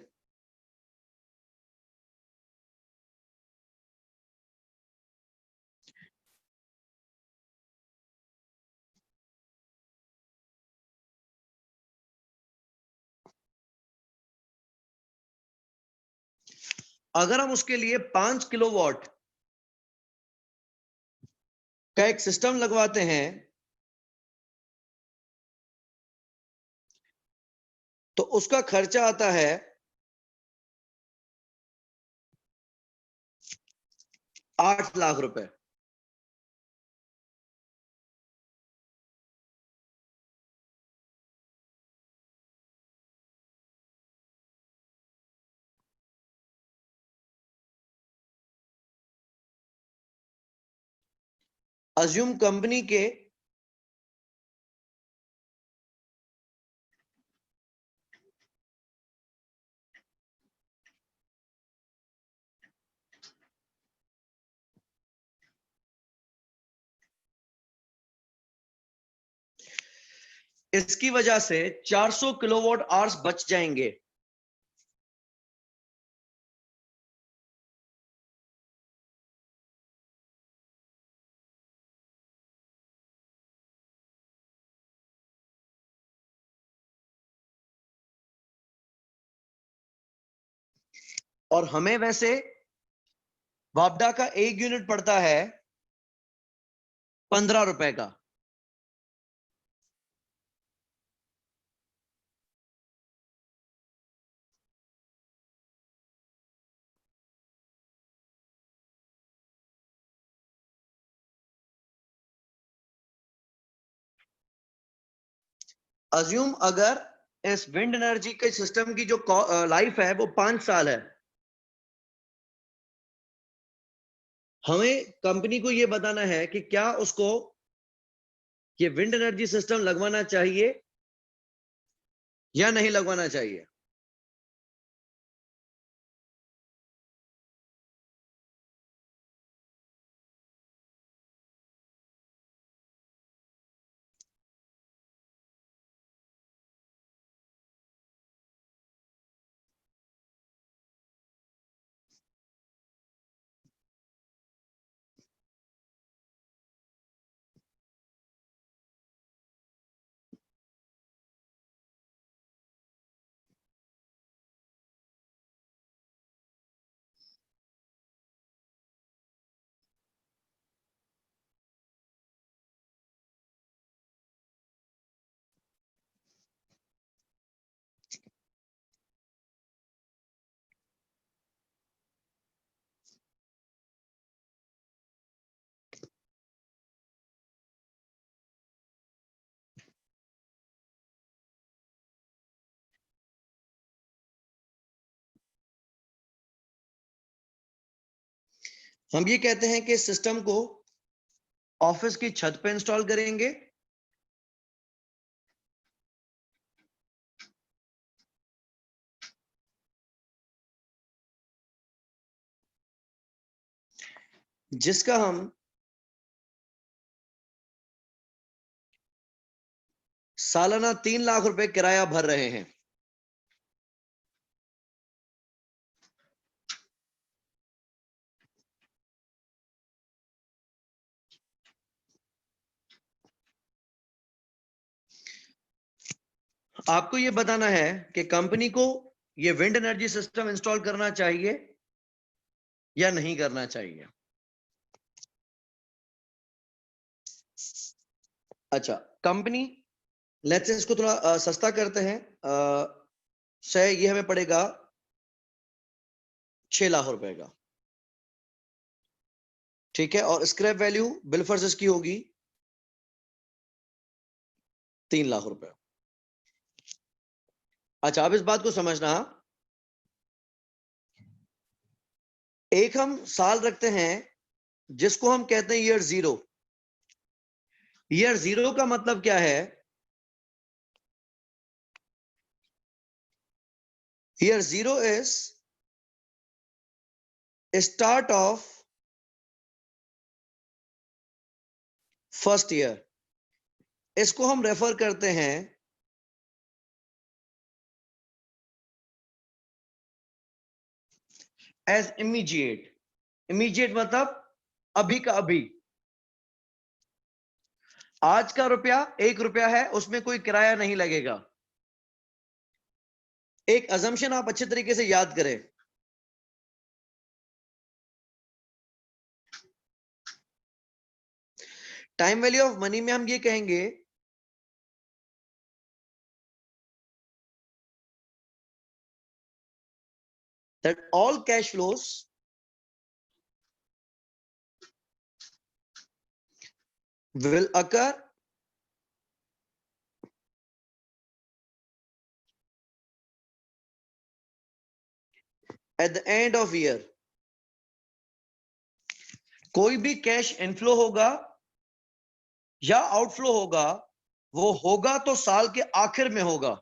अगर हम उसके लिए 5 किलोवाट का एक सिस्टम लगवाते हैं तो उसका खर्चा आता है 8 लाख रुपए। अज्यूम कंपनी के इसकी वजह से 400 किलोवाट आवर्स बच जाएंगे। और हमें वैसे वापडा का एक यूनिट पड़ता है 15 रुपए का। अज्यूम अगर इस विंड एनर्जी के सिस्टम की जो लाइफ है वो 5 साल है, हमें कंपनी को यह बताना है कि क्या उसको ये विंड एनर्जी सिस्टम लगवाना चाहिए या नहीं लगवाना चाहिए। हम ये कहते हैं कि सिस्टम को ऑफिस की छत पे इंस्टॉल करेंगे, जिसका हम सालाना 3 लाख रुपए किराया भर रहे हैं। आपको यह बताना है कि कंपनी को यह विंड एनर्जी सिस्टम इंस्टॉल करना चाहिए या नहीं करना चाहिए। अच्छा, कंपनी लेट्स से इसको थोड़ा सस्ता करते हैं, ये हमें पड़ेगा 6 लाख रुपए का, ठीक है। और स्क्रैप वैल्यू बिल फर्जेस की होगी 3 लाख रुपए। अच्छा, अब इस बात को समझना, एक हम साल रखते हैं जिसको हम कहते हैं ईयर जीरो। ईयर जीरो का मतलब क्या है? Year zero is start of first year. इसको हम रेफर करते हैं एज इमीडिएट। इमीडिएट मतलब अभी का अभी। आज का रुपया 1 रुपया है, उसमें कोई किराया नहीं लगेगा। एक अजम्पशन आप अच्छे तरीके से याद करें। टाइम वैल्यू ऑफ मनी में हम ये कहेंगे that all cash flows will occur at the end of year। कोई भी कैश इनफ्लो होगा या आउटफ्लो होगा, वो होगा तो साल के आखिर में होगा।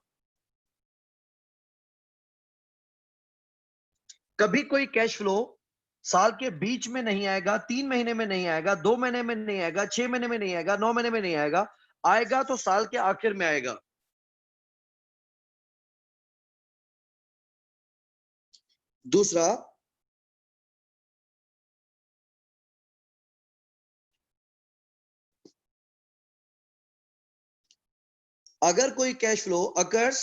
कभी कोई कैश फ्लो साल के बीच में नहीं आएगा, 3 महीने में नहीं आएगा, 2 महीने में नहीं आएगा, 6 महीने में नहीं आएगा, 9 महीने में नहीं आएगा। आएगा तो साल के आखिर में आएगा। दूसरा, अगर कोई cash flow occurs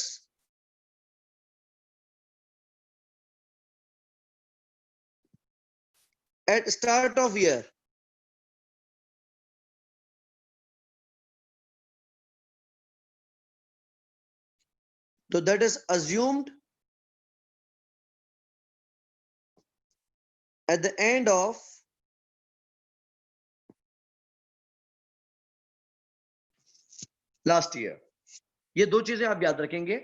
at start of year, तो that is assumed at the end of last year. ये दो चीजें आप याद रखेंगे।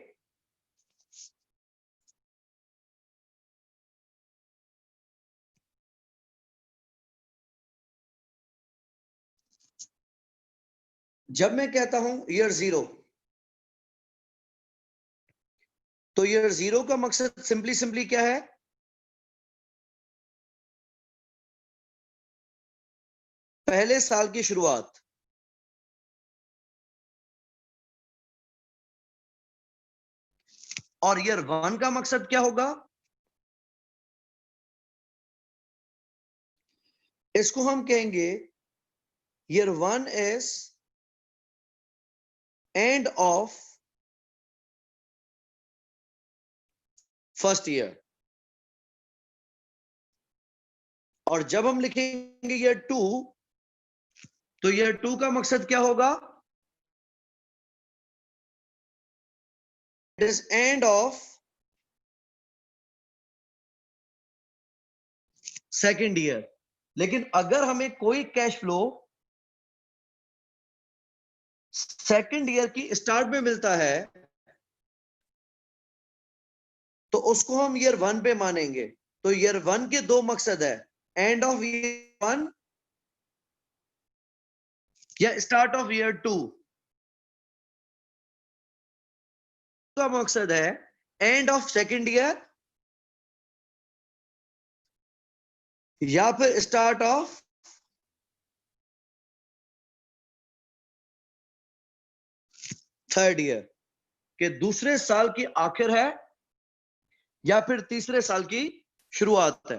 जब मैं कहता हूं ईयर जीरो, तो ईयर जीरो का मकसद सिंपली सिंपली क्या है? पहले साल की शुरुआत। और ईयर वन का मकसद क्या होगा? इसको हम कहेंगे year one is end of first year. और जब हम लिखेंगे ईयर टू, तो ईयर टू का मकसद क्या होगा? It is end of second year. लेकिन अगर हमें कोई कैश फ्लो सेकेंड ईयर की स्टार्ट में मिलता है, तो उसको हम ईयर वन पे मानेंगे। तो ईयर वन के दो मकसद है, एंड ऑफ ईयर वन या स्टार्ट ऑफ ईयर टू। का मकसद है एंड ऑफ सेकेंड ईयर या फिर स्टार्ट ऑफ थर्ड ईयर, के दूसरे साल की आखिर है या फिर तीसरे साल की शुरुआत है।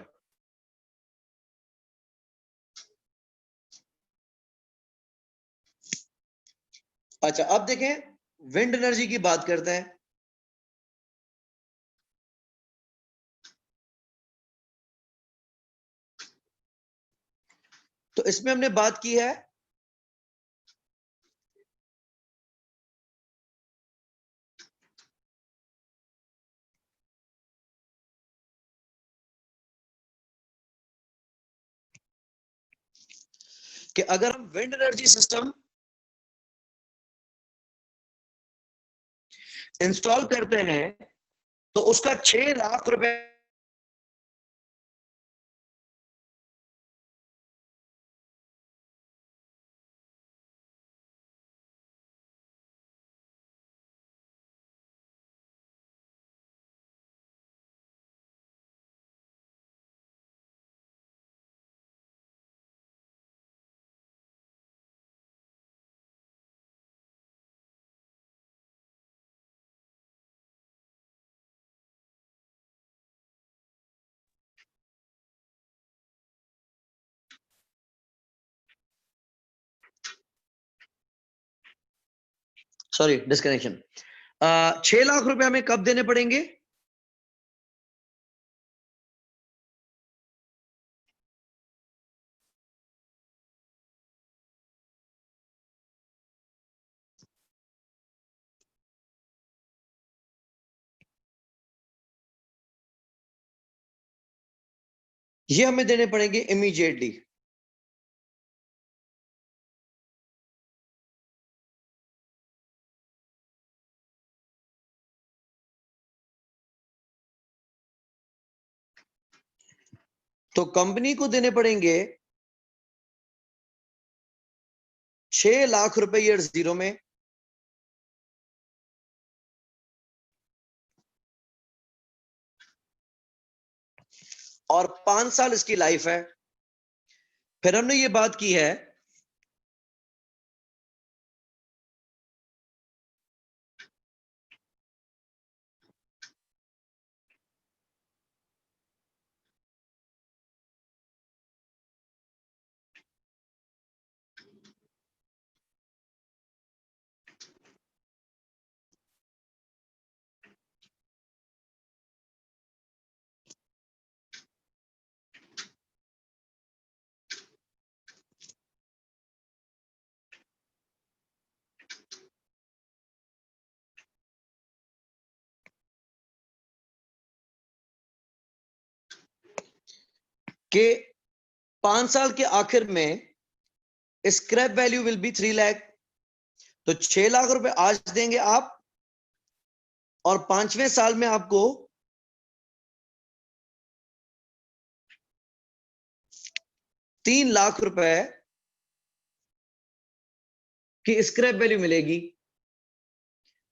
अच्छा, अब देखें, विंड एनर्जी की बात करते हैं। तो इसमें हमने बात की है कि अगर हम विंड एनर्जी सिस्टम इंस्टॉल करते हैं तो उसका 6 लाख रुपए सॉरी डिस्कनेक्शन 6 लाख रुपए हमें कब देने पड़ेंगे? ये हमें देने पड़ेंगे इमीडिएटली। तो कंपनी को देने पड़ेंगे 6 लाख रुपए ईयर 0 में, और 5 साल इसकी लाइफ है। फिर हमने ये बात की है कि 5 साल के आखिर में scrap value will be 3 lakh. तो 6 लाख रुपए आज देंगे आप, और 5वें साल में आपको 3 लाख रुपए की स्क्रैप वैल्यू मिलेगी।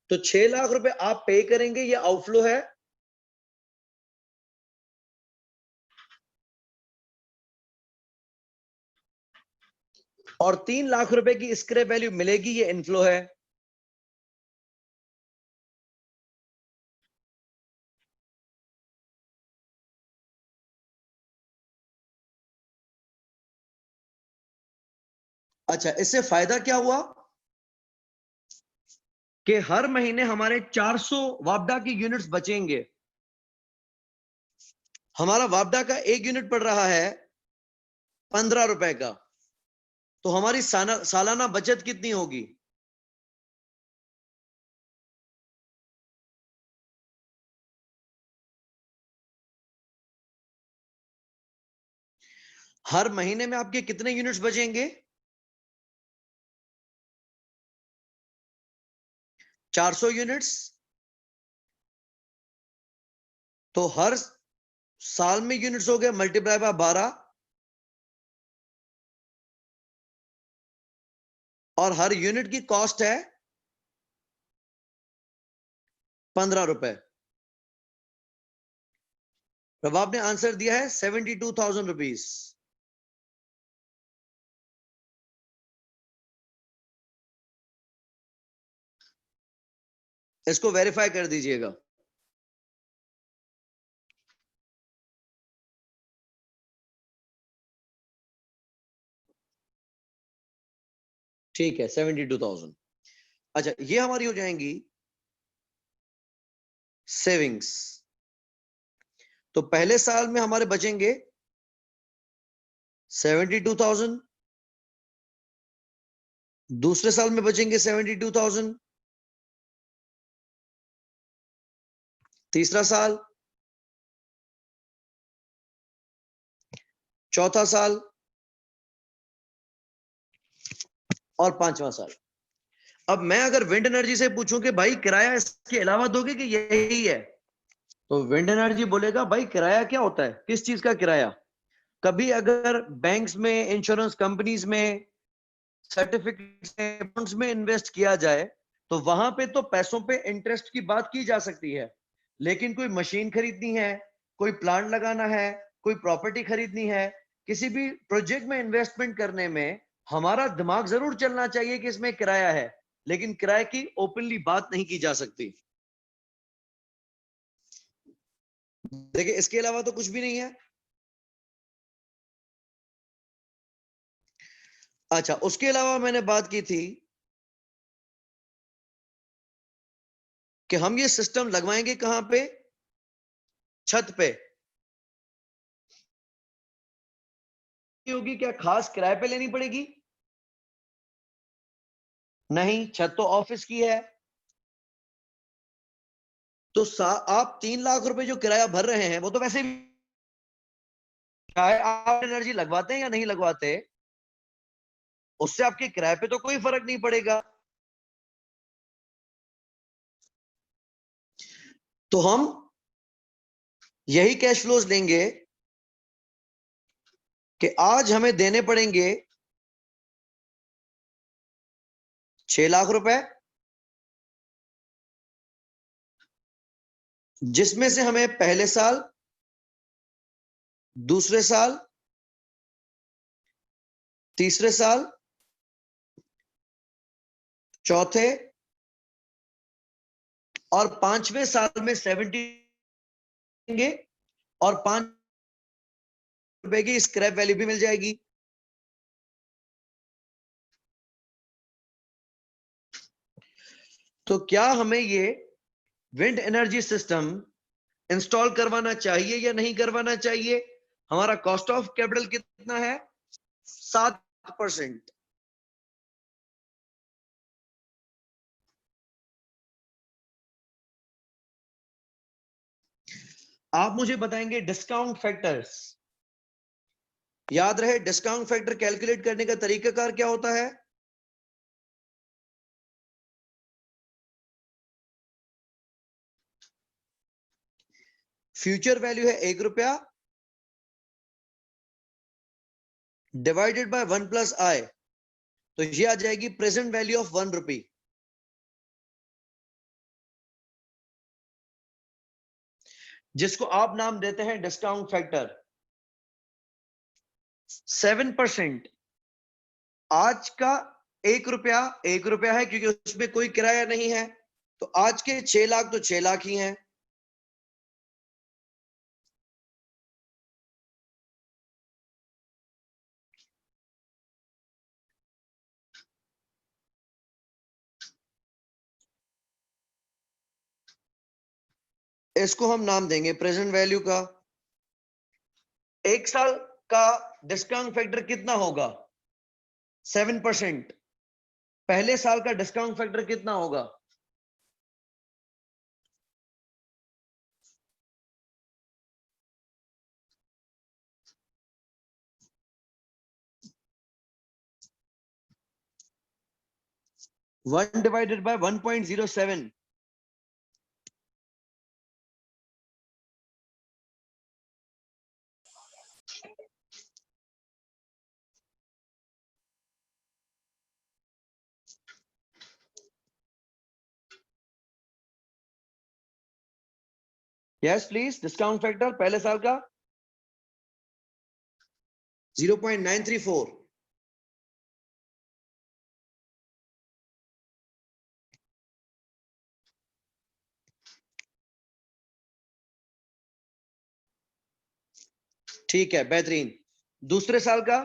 तो 6 लाख रुपए आप पे करेंगे, ये आउटफ्लो है, और 3 लाख रुपए की स्क्रैप वैल्यू मिलेगी, ये इनफ्लो है। अच्छा, इससे फायदा क्या हुआ कि हर महीने हमारे 400 वापडा की यूनिट्स बचेंगे। हमारा वापडा का एक यूनिट पड़ रहा है 15 रुपए का, तो हमारी सालाना बचत कितनी होगी? हर महीने में आपके कितने यूनिट्स बचेंगे? 400 यूनिट्स। तो हर साल में यूनिट्स हो गए मल्टीप्लाई बाय 12, और हर यूनिट की कॉस्ट है 15 रुपए। अब आपने आंसर दिया है 72,000 रुपीज। इसको वेरीफाई कर दीजिएगा। ठीक है, 72,000। अच्छा, ये हमारी हो जाएंगी सेविंग्स। तो पहले साल में हमारे बचेंगे 72,000, दूसरे साल में बचेंगे 72,000, तीसरा साल, चौथा साल, और 5वां साल। अब मैं अगर विंड एनर्जी से पूछूं कि भाई किराया इसके अलावा दोगे कि यही है, तो विंड एनर्जी बोलेगा भाई किराया क्या होता है, किस चीज का किराया। कभी अगर बैंक्स में, इंश्योरेंस कंपनीज में, सर्टिफिकेट्स में इन्वेस्ट किया जाए तो वहां पे तो पैसों पे इंटरेस्ट की बात की जा सकती है, लेकिन कोई मशीन खरीदनी है, कोई प्लांट लगाना है, कोई प्रॉपर्टी खरीदनी है, किसी भी प्रोजेक्ट में इन्वेस्टमेंट करने में हमारा दिमाग जरूर चलना चाहिए कि इसमें किराया है, लेकिन किराए की ओपनली बात नहीं की जा सकती। देखिए इसके अलावा तो कुछ भी नहीं है। अच्छा, उसके अलावा मैंने बात की थी कि हम ये सिस्टम लगवाएंगे कहां पे, छत पे होगी, क्या खास किराए पे लेनी पड़ेगी? नहीं, छत तो ऑफिस की है। तो आप 3 लाख रुपए जो किराया भर रहे हैं वो तो वैसे भी, चाहे आप एनर्जी लगवाते हैं या नहीं लगवाते, उससे आपके किराए पे तो कोई फर्क नहीं पड़ेगा। तो हम यही कैश फ्लोज लेंगे कि आज हमें देने पड़ेंगे 6 लाख रुपए, जिसमें से हमें पहले साल, दूसरे साल, तीसरे साल, चौथे और 5वें साल में 70 देंगे, और 5 रुपए की स्क्रैप वैल्यू भी मिल जाएगी। तो क्या हमें ये विंड एनर्जी सिस्टम इंस्टॉल करवाना चाहिए या नहीं करवाना चाहिए? हमारा कॉस्ट ऑफ कैपिटल कितना है? 7%। आप मुझे बताएंगे डिस्काउंट फैक्टर्स। याद रहे, डिस्काउंट फैक्टर कैलकुलेट करने का तरीकाकार क्या होता है? फ्यूचर वैल्यू है 1 रुपया, डिवाइडेड बाय 1 + i, तो ये आ जाएगी प्रेजेंट वैल्यू ऑफ 1 रुपी। जिसको आप नाम देते हैं डिस्काउंट फैक्टर। 7% आज का 1 रुपया, 1 रुपया है क्योंकि उसमें कोई किराया नहीं है, तो आज के 6 लाख तो 6 लाख ही हैं। इसको हम नाम देंगे प्रेजेंट वैल्यू का। एक साल का डिस्काउंट फैक्टर कितना होगा? 7%। पहले साल का डिस्काउंट फैक्टर कितना होगा? One divided by 1.07। Yes please, discount factor पहले साल का 0.934। ठीक है, बेहतरीन। दूसरे साल का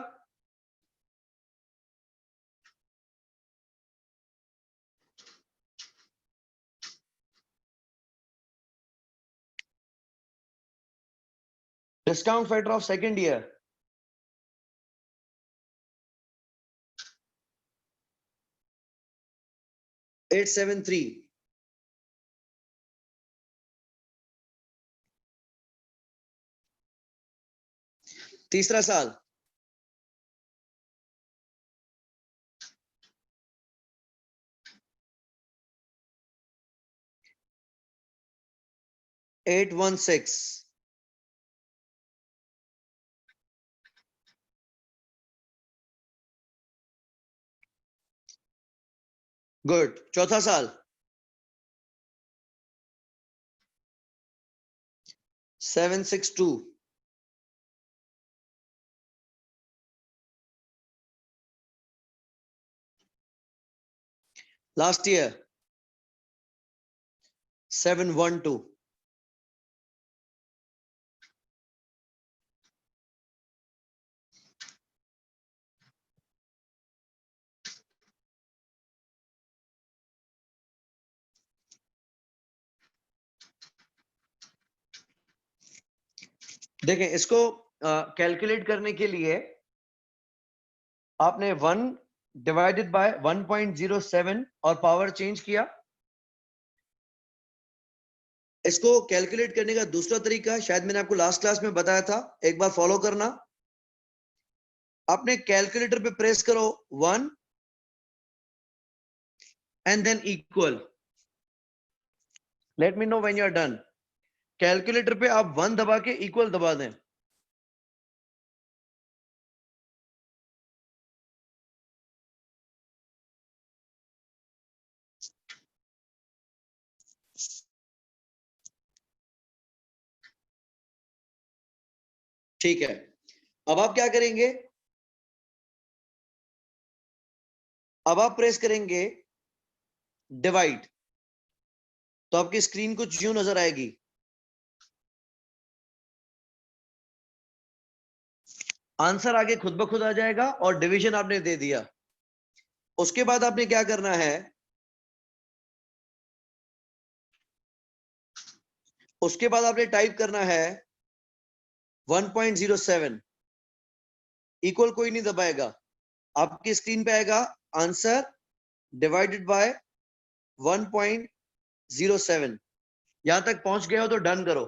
discount factor of second year 873। तीसरा साल 816. गुड. चौथा साल 762. Last year 712. देखें, इसको कैलकुलेट करने के लिए आपने 1 डिवाइडेड बाय 1.07 और पावर चेंज किया. इसको कैलकुलेट करने का दूसरा तरीका शायद मैंने आपको लास्ट क्लास में बताया था, एक बार फॉलो करना. आपने कैलकुलेटर पे प्रेस करो 1 and then equal. Let me know when you are done. Calculator पे आप 1 दबा के इक्वल दबा दें. ठीक है. अब आप क्या करेंगे, अब आप प्रेस करेंगे डिवाइड, तो आपकी स्क्रीन कुछ यूं नजर आएगी. आंसर आगे खुद ब खुद आ जाएगा और डिवीजन आपने दे दिया. उसके बाद आपने क्या करना है, उसके बाद आपने टाइप करना है 1.07. इक्वल कोई नहीं दबाएगा, आपकी स्क्रीन पे आएगा आंसर डिवाइडेड बाय 1.07. यहां तक पहुंच गए हो तो डन करो.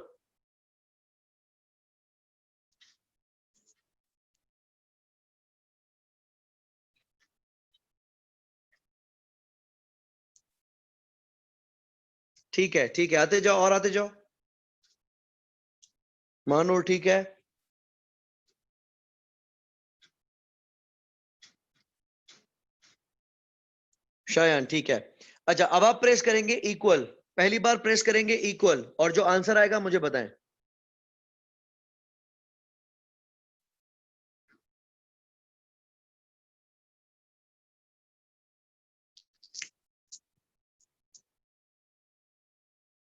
ठीक है, ठीक है, आते जाओ और आते जाओ. मानूर ठीक है. शायान ठीक है. अच्छा, अब आप प्रेस करेंगे इक्वल. पहली बार प्रेस करेंगे इक्वल और जो आंसर आएगा मुझे बताएं.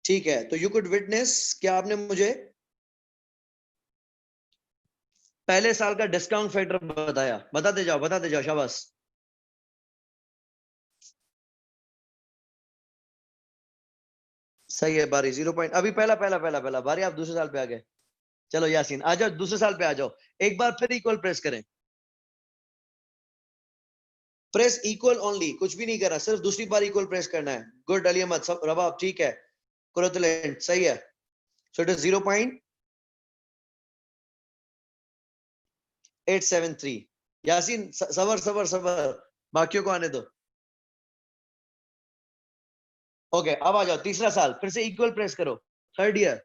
ठीक है, तो यू कुड विटनेस, क्या आपने मुझे पहले साल का डिस्काउंट फैक्टर बताया. बताते जाओ, बताते जाओ, शाबाश. सही है बारी. 0 पॉइंट. अभी पहला पहला पहला पहला बारी, आप दूसरे साल पे आ गए. चलो यासीन आ जाओ, दूसरे साल पे आ जाओ. एक बार फिर इक्वल प्रेस करें. प्रेस इक्वल ओनली, कुछ भी नहीं करना, सिर्फ दूसरी बार इक्वल प्रेस करना है. गुड अली अहमद, सब रबाब ठीक है. कुरतुलैंड सही है. So it is 0.873. यासीन सबर सबर सबर, बाकियों को आने दो. ओके, अब आ जाओ तीसरा साल, फिर से इक्वल प्रेस करो. Third year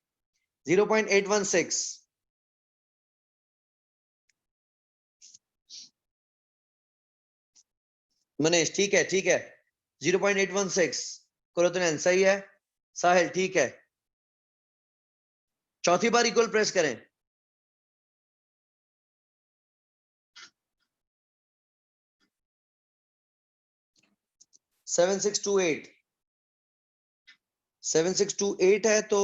0.816. मनीष ठीक है, ठीक है. 0.816. कुरतुलैंड सही है. साहिल ठीक है. चौथी बार इक्वल प्रेस करें. 7628. 7628 है तो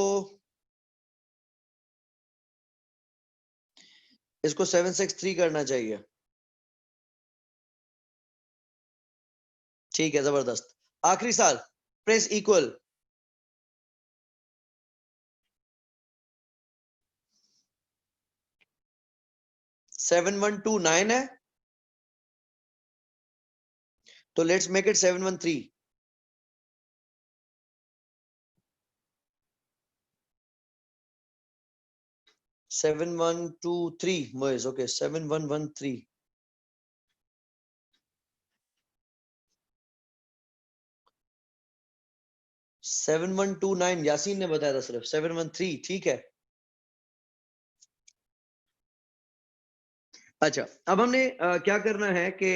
इसको 763 करना चाहिए. ठीक है, जबरदस्त. आखिरी साल प्रेस इक्वल. सेवन 7.129 है, तो let's make it 713. 7123 Moiz. Okay, 7113. 7129 Yasin ने बताया था सिर्फ 713, ठीक है। अच्छा, अब हमने क्या करना है कि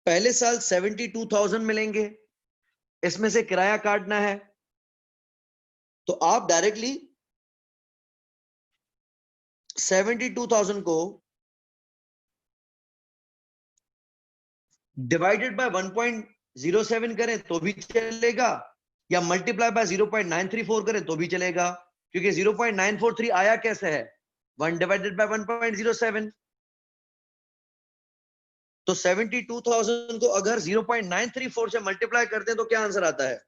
पहले साल 72,000 मिलेंगे, इसमें से किराया काटना है, तो आप डायरेक्टली 72,000 को डिवाइडेड बाय 1.07 करें तो भी चलेगा, या मल्टीप्लाई बाय 0.934 करें तो भी चलेगा, क्योंकि 0.943 आया कैसे है, 1 डिवाइडेड बाय 1.07। तो 72,000 को अगर 0.934 से मल्टीप्लाई करते हैं तो क्या आंसर आता है?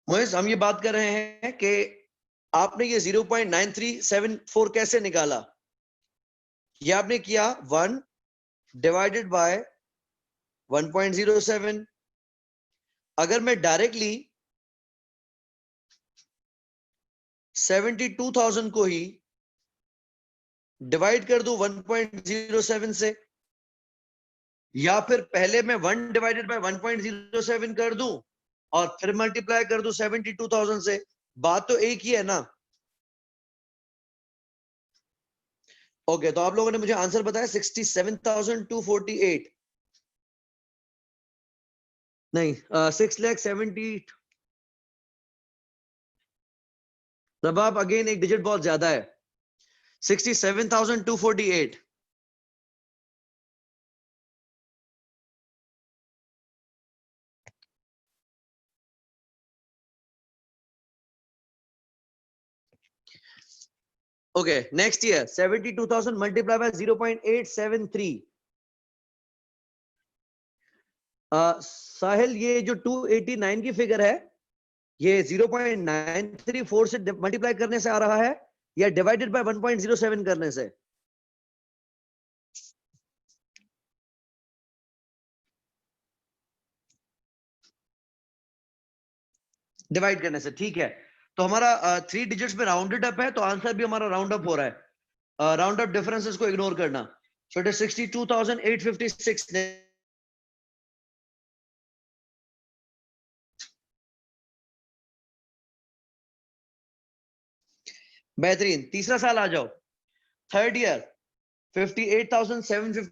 मोहित, हम ये बात कर रहे हैं कि आपने ये 0.9374 कैसे निकाला? ये आपने किया 1 डिवाइडेड बाय 1.07। अगर मैं डायरेक्टली 72,000 को ही डिवाइड कर दूं 1.07 से, या फिर पहले मैं 1 डिवाइडेड बाय 1.07 कर दूं और फिर मल्टीप्लाई कर दूं 72,000 से, बात तो एक ही है ना। ओके, तो आप लोगों ने मुझे आंसर बताया 67,248, नहीं 6,70,000। रबाब, अगेन एक डिजिट बहुत ज्यादा है, 67,248। Okay, next year 72,000 multiply by 0.873। साहिल, ये जो 289 की फिगर है, ये 0.934 से मल्टीप्लाई करने से आ रहा है या डिवाइडेड बाय 1.07 करने से? डिवाइड करने से, ठीक है। तो हमारा 3 डिजिट्स में राउंडेड अप है, तो आंसर भी हमारा राउंड अप हो रहा है। राउंड अप डिफरेंसेस को इग्नोर करना। So it is 62,856। बेहतरीन, तीसरा साल आ जाओ, थर्ड ईयर 58,750।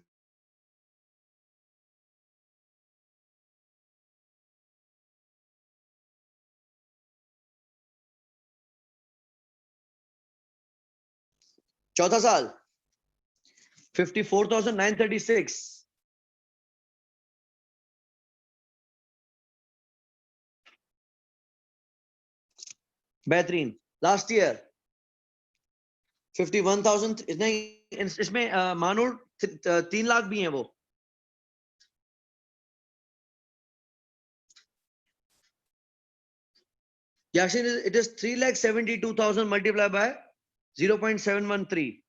चौथा साल 54,936। बेहतरीन, लास्ट ईयर 51,000। नहीं, इसमें मानो 3 लाख भी हैं वो। Yashin, it is 3,72,000 multiply by 0.713।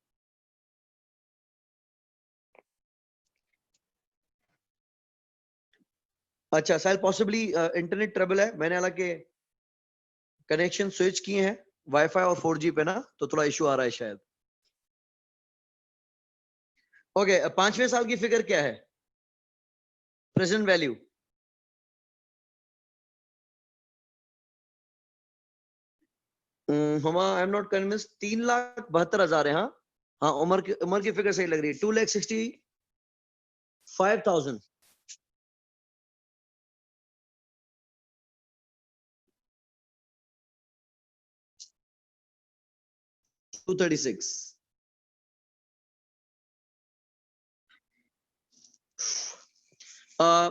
अच्छा शायद पॉसिबली इंटरनेट ट्रबल है, मैंने हालांकि कनेक्शन स्विच किए हैं वाईफाई और 4G पे ना, तो थोड़ा इशू आ रहा है शायद। ओके, पांचवें साल की फिगर क्या है? Present value. हमा, आई एम नॉट कन्विंस। 3,72,000 है। हाँ हाँ, उम्र की फिगर सही लग रही है, 2,65,000। 236।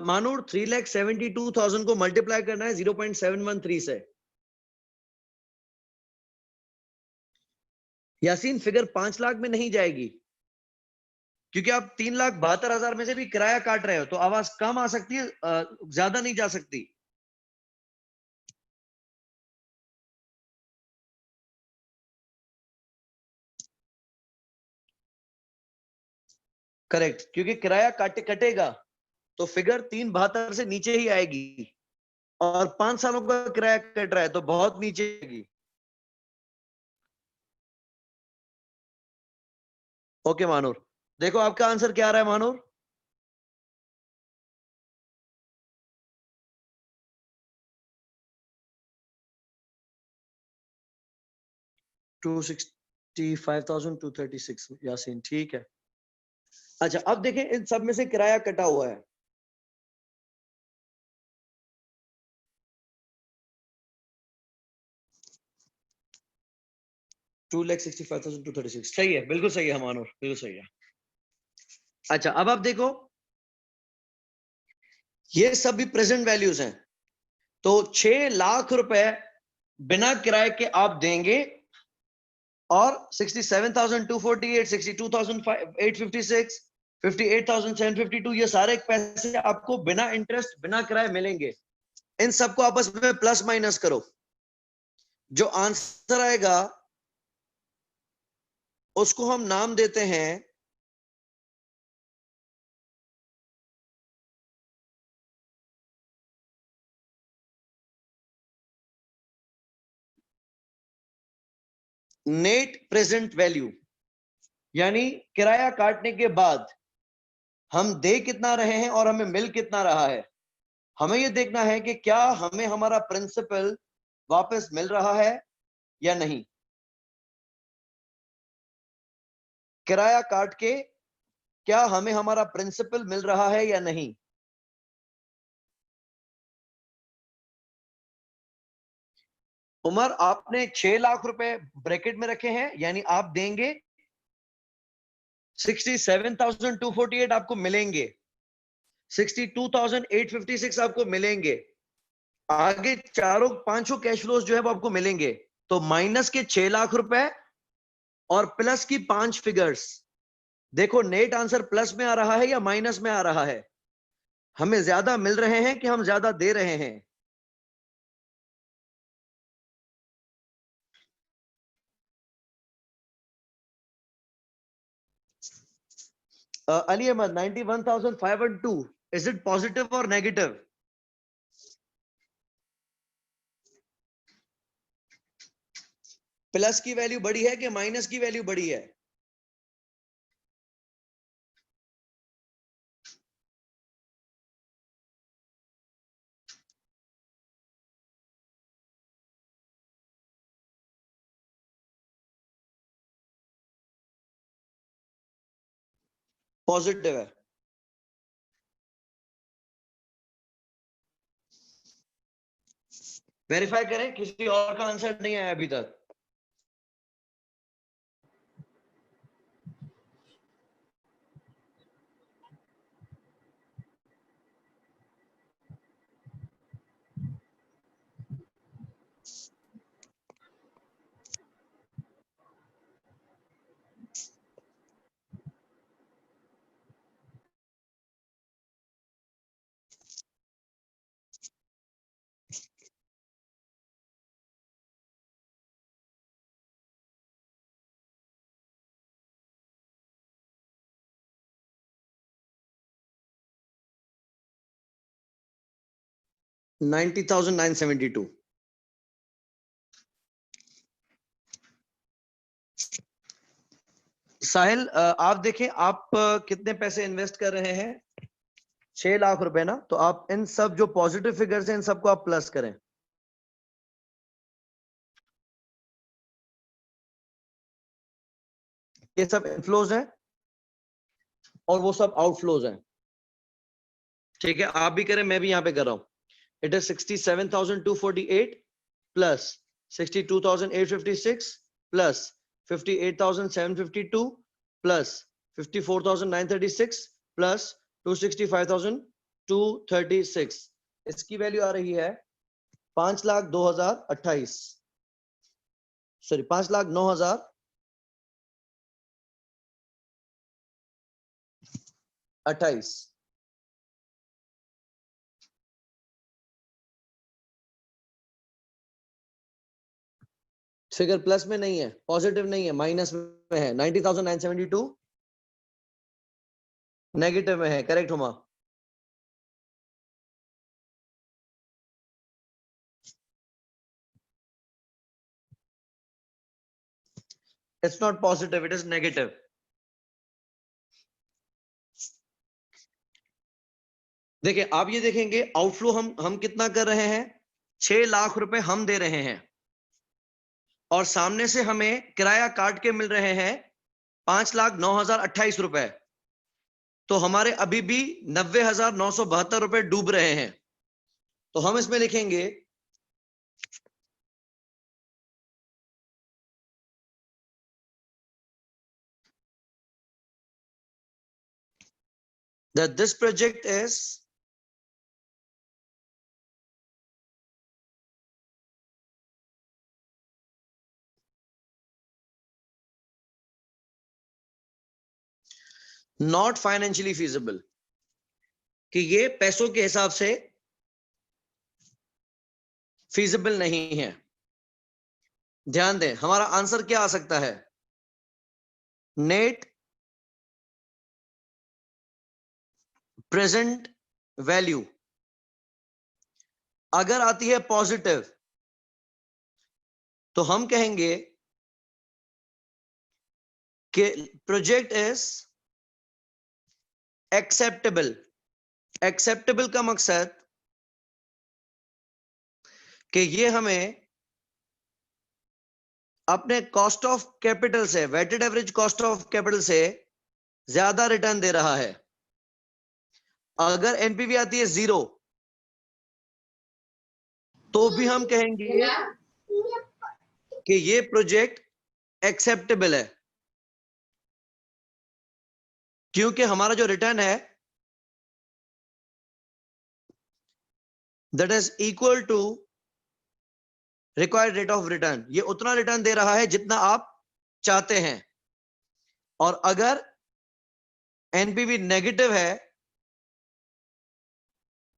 मानो 3,72,000 को मल्टीप्लाई करना है 0.713 से। यासीन, फिगर 5 लाख में नहीं जाएगी, क्योंकि आप 3,72,000 में से भी किराया काट रहे हो, तो आवाज कम आ सकती है, ज्यादा नहीं जा सकती। करेक्ट, क्योंकि किराया कटेगा तो फिगर 3,72 से नीचे ही आएगी। और 5 सालों का किराया कट रहा है तो बहुत नीचे आएगी। ओके मानूर, देखो आपका आंसर क्या आ रहा है मानूर? $265,236 यासीन, ठीक है। अच्छा अब देखें इन सब में से किराया कटा हुआ है। $265,236 सही है, बिल्कुल सही है मानूर, बिल्कुल सही है। अच्छा अब आप देखो ये सब भी प्रेजेंट वैल्यूज हैं, तो 6 लाख रुपए बिना किराए के आप देंगे और 67,248, 62,856, 58,752 ये सारे पैसे आपको बिना इंटरेस्ट बिना किराए मिलेंगे। इन सबको आपस में प्लस माइनस करो, जो आंसर आएगा उसको हम नाम देते हैं नेट प्रेजेंट वैल्यू, यानी किराया काटने के बाद हम दे कितना रहे हैं और हमें मिल कितना रहा है। हमें यह देखना है कि क्या हमें हमारा प्रिंसिपल वापस मिल रहा है या नहीं। किराया काट के क्या हमें हमारा प्रिंसिपल मिल रहा है या नहीं। उमर आपने 6 लाख रुपए ब्रैकेट में रखे हैं, यानी आप देंगे 67,248 आपको मिलेंगे, 62,856 आपको मिलेंगे, आगे चारों पांचों कैश फ्लोज जो है वो आपको मिलेंगे। तो माइनस के 6 लाख रुपए और प्लस की 5 फिगर्स। देखो नेट आंसर प्लस में आ रहा है या माइनस में आ रहा है। हमें ज्यादा मिल रहे हैं कि हम ज्यादा दे रहे हैं। Ali Ahmad, 91,502, is it positive और नेगेटिव? प्लस की वैल्यू बड़ी है कि माइनस की वैल्यू बड़ी है? पॉजिटिव है। वेरीफाई करें, किसी और का आंसर नहीं आया अभी तक। $90,972। साहिल आप देखें आप कितने पैसे इन्वेस्ट कर रहे हैं? 6 लाख रुपए ना, तो आप इन सब जो पॉजिटिव फिगर्स हैं इन सबको आप प्लस करें। ये सब इनफ्लोज हैं और वो सब आउटफ्लोज हैं। ठीक है, आप भी करें, मैं भी यहां पे कर रहा हूं। It is 67,248 plus 62,856 plus 58,752 plus 54,936 plus 265,236। इसकी वैल्यू आ रही है 5,02,028, सॉरी 5,09,028। फिगर प्लस में नहीं है, पॉजिटिव नहीं है, माइनस में है। 90,972 नेगेटिव में है। Correct Huma? It's not positive, it is negative. देखिए आप ये देखेंगे आउटफ्लो हम कितना कर रहे हैं, 6 लाख रुपए हम दे रहे हैं और सामने से हमें किराया काट के मिल रहे हैं 5,09,028 रुपए। तो हमारे अभी भी 90,972 रुपए डूब रहे हैं। तो हम इसमें लिखेंगे that this project is not financially feasible, कि ये पैसों के हिसाब से feasible नहीं है। ध्यान दें हमारा आंसर क्या आ सकता है, नेट प्रेजेंट वैल्यू अगर आती है पॉजिटिव तो हम कहेंगे कि प्रोजेक्ट इज एक्सेप्टेबल। एक्सेप्टेबल का मकसद कि ये हमें अपने कॉस्ट ऑफ कैपिटल से, weighted average cost of capital से ज्यादा रिटर्न दे रहा है। अगर एनपीवी आती है 0 तो भी हम कहेंगे कि ये प्रोजेक्ट एक्सेप्टेबल है, क्योंकि हमारा जो रिटर्न है that is equal to required rate of return. ये उतना रिटर्न दे रहा है जितना आप चाहते हैं। और अगर एनपीवी नेगेटिव है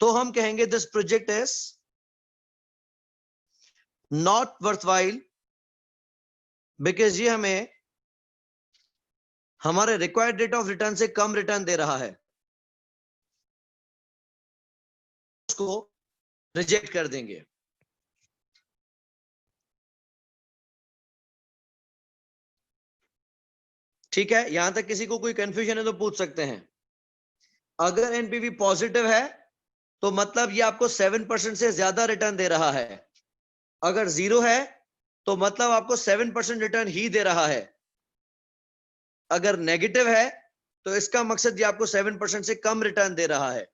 तो हम कहेंगे this project is not worthwhile, because ये हमें हमारे रिक्वायर्ड रेट ऑफ रिटर्न से कम रिटर्न दे रहा है, उसको रिजेक्ट कर देंगे। ठीक है, यहां तक किसी को कोई कंफ्यूजन है तो पूछ सकते हैं। अगर एनपीवी पॉजिटिव है तो मतलब ये आपको 7% से ज्यादा रिटर्न दे रहा है। अगर 0 है तो मतलब आपको 7% रिटर्न ही दे रहा है। अगर नेगेटिव है तो इसका मकसद ये आपको 7% से कम रिटर्न दे रहा है।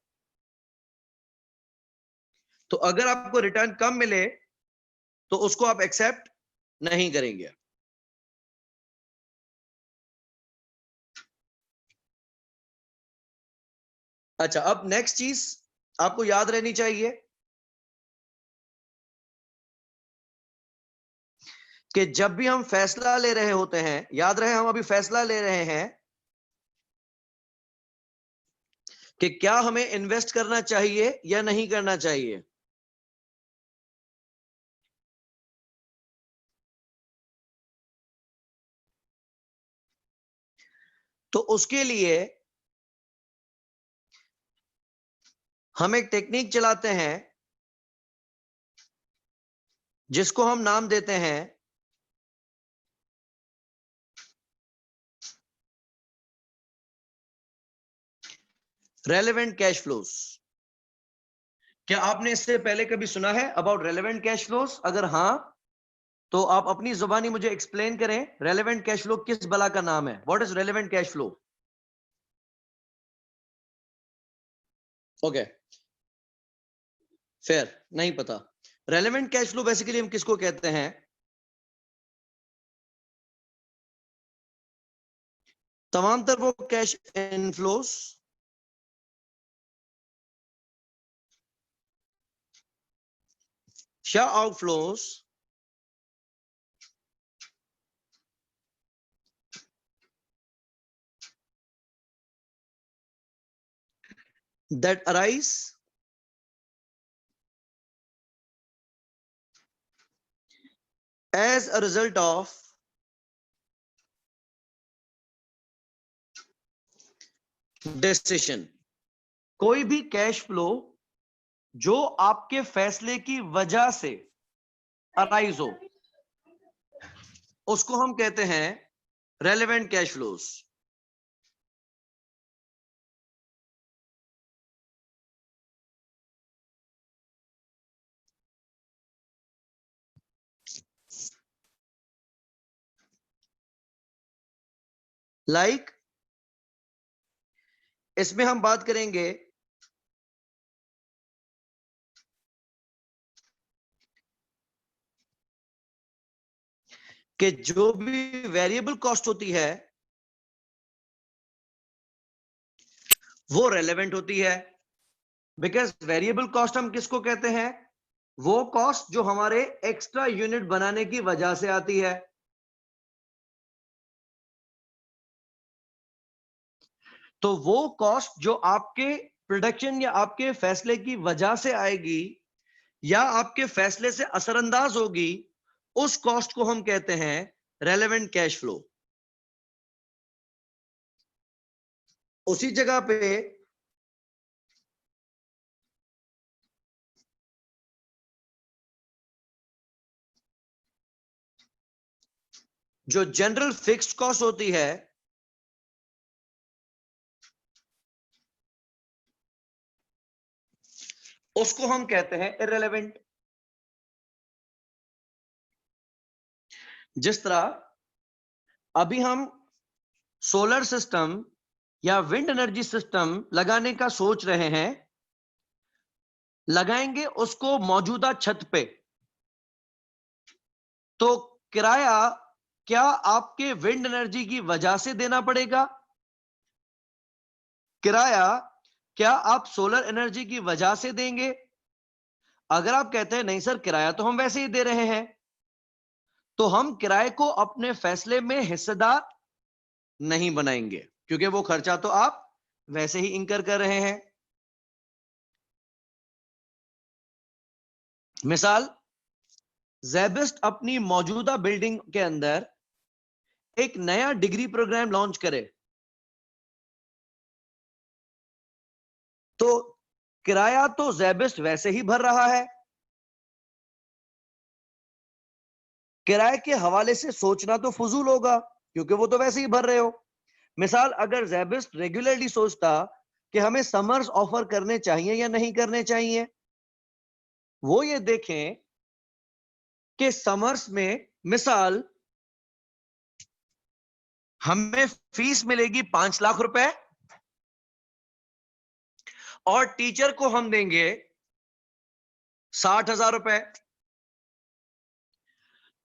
तो अगर आपको रिटर्न कम मिले तो उसको आप एक्सेप्ट नहीं करेंगे। अच्छा, अब नेक्स्ट चीज आपको याद रहनी चाहिए कि जब भी हम फैसला ले रहे होते हैं, याद रहे हम अभी फैसला ले रहे हैं कि क्या हमें इन्वेस्ट करना चाहिए या नहीं करना चाहिए। तो उसके लिए हम एक टेक्निक चलाते हैं जिसको हम नाम देते हैं रेलेवेंट कैश फ्लोज। क्या आपने इससे पहले कभी सुना है अबाउट रेलेवेंट कैश फ्लोज? अगर हां तो आप अपनी जुबानी मुझे एक्सप्लेन करें, रेलेवेंट कैश फ्लो किस बला का नाम है? What is relevant cash flow? Okay, fair, नहीं पता। रेलेवेंट कैश फ्लो बेसिकली हम किसको कहते हैं? तमाम तर वो कैश इनफ्लोस या outflows that arise as a result of decision। कोई भी कैश फ्लो जो आपके फैसले की वजह से अराइज हो उसको हम कहते हैं रेलेवेंट कैश फ्लोज। लाइक इसमें हम बात करेंगे कि जो भी वेरिएबल कॉस्ट होती है वो रेलेवेंट होती है, बिकॉज वेरिएबल कॉस्ट हम किसको कहते हैं? वो कॉस्ट जो हमारे एक्स्ट्रा यूनिट बनाने की वजह से आती है। तो वो कॉस्ट जो आपके प्रोडक्शन या आपके फैसले की वजह से आएगी या आपके फैसले से असरअंदाज होगी, उस कॉस्ट को हम कहते हैं रेलेवेंट कैश फ्लो। उसी जगह पे जो जनरल फिक्स्ड कॉस्ट होती है उसको हम कहते हैं इररिलेवेंट। जिस तरह अभी हम सोलर सिस्टम या विंड एनर्जी सिस्टम लगाने का सोच रहे हैं, लगाएंगे उसको मौजूदा छत पे, तो किराया क्या आपके विंड एनर्जी की वजह से देना पड़ेगा? किराया क्या आप सोलर एनर्जी की वजह से देंगे? अगर आप कहते हैं नहीं सर किराया तो हम वैसे ही दे रहे हैं, तो हम किराए को अपने फैसले में हिस्सेदार नहीं बनाएंगे, क्योंकि वो खर्चा तो आप वैसे ही इंकर कर रहे हैं। मिसाल, ज़ेबिस्ट अपनी मौजूदा बिल्डिंग के अंदर एक नया डिग्री प्रोग्राम लॉन्च करे, तो किराया तो ज़ेबिस्ट वैसे ही भर रहा है। किराए के हवाले से सोचना तो फजूल होगा, क्योंकि वो तो वैसे ही भर रहे हो। मिसाल, अगर ज़ेबिस्ट रेगुलरली सोचता कि हमें समर्स ऑफर करने चाहिए या नहीं करने चाहिए, वो ये देखें कि समर्स में मिसाल हमें फीस मिलेगी 5 लाख रुपए और टीचर को हम देंगे 60,000 रुपए,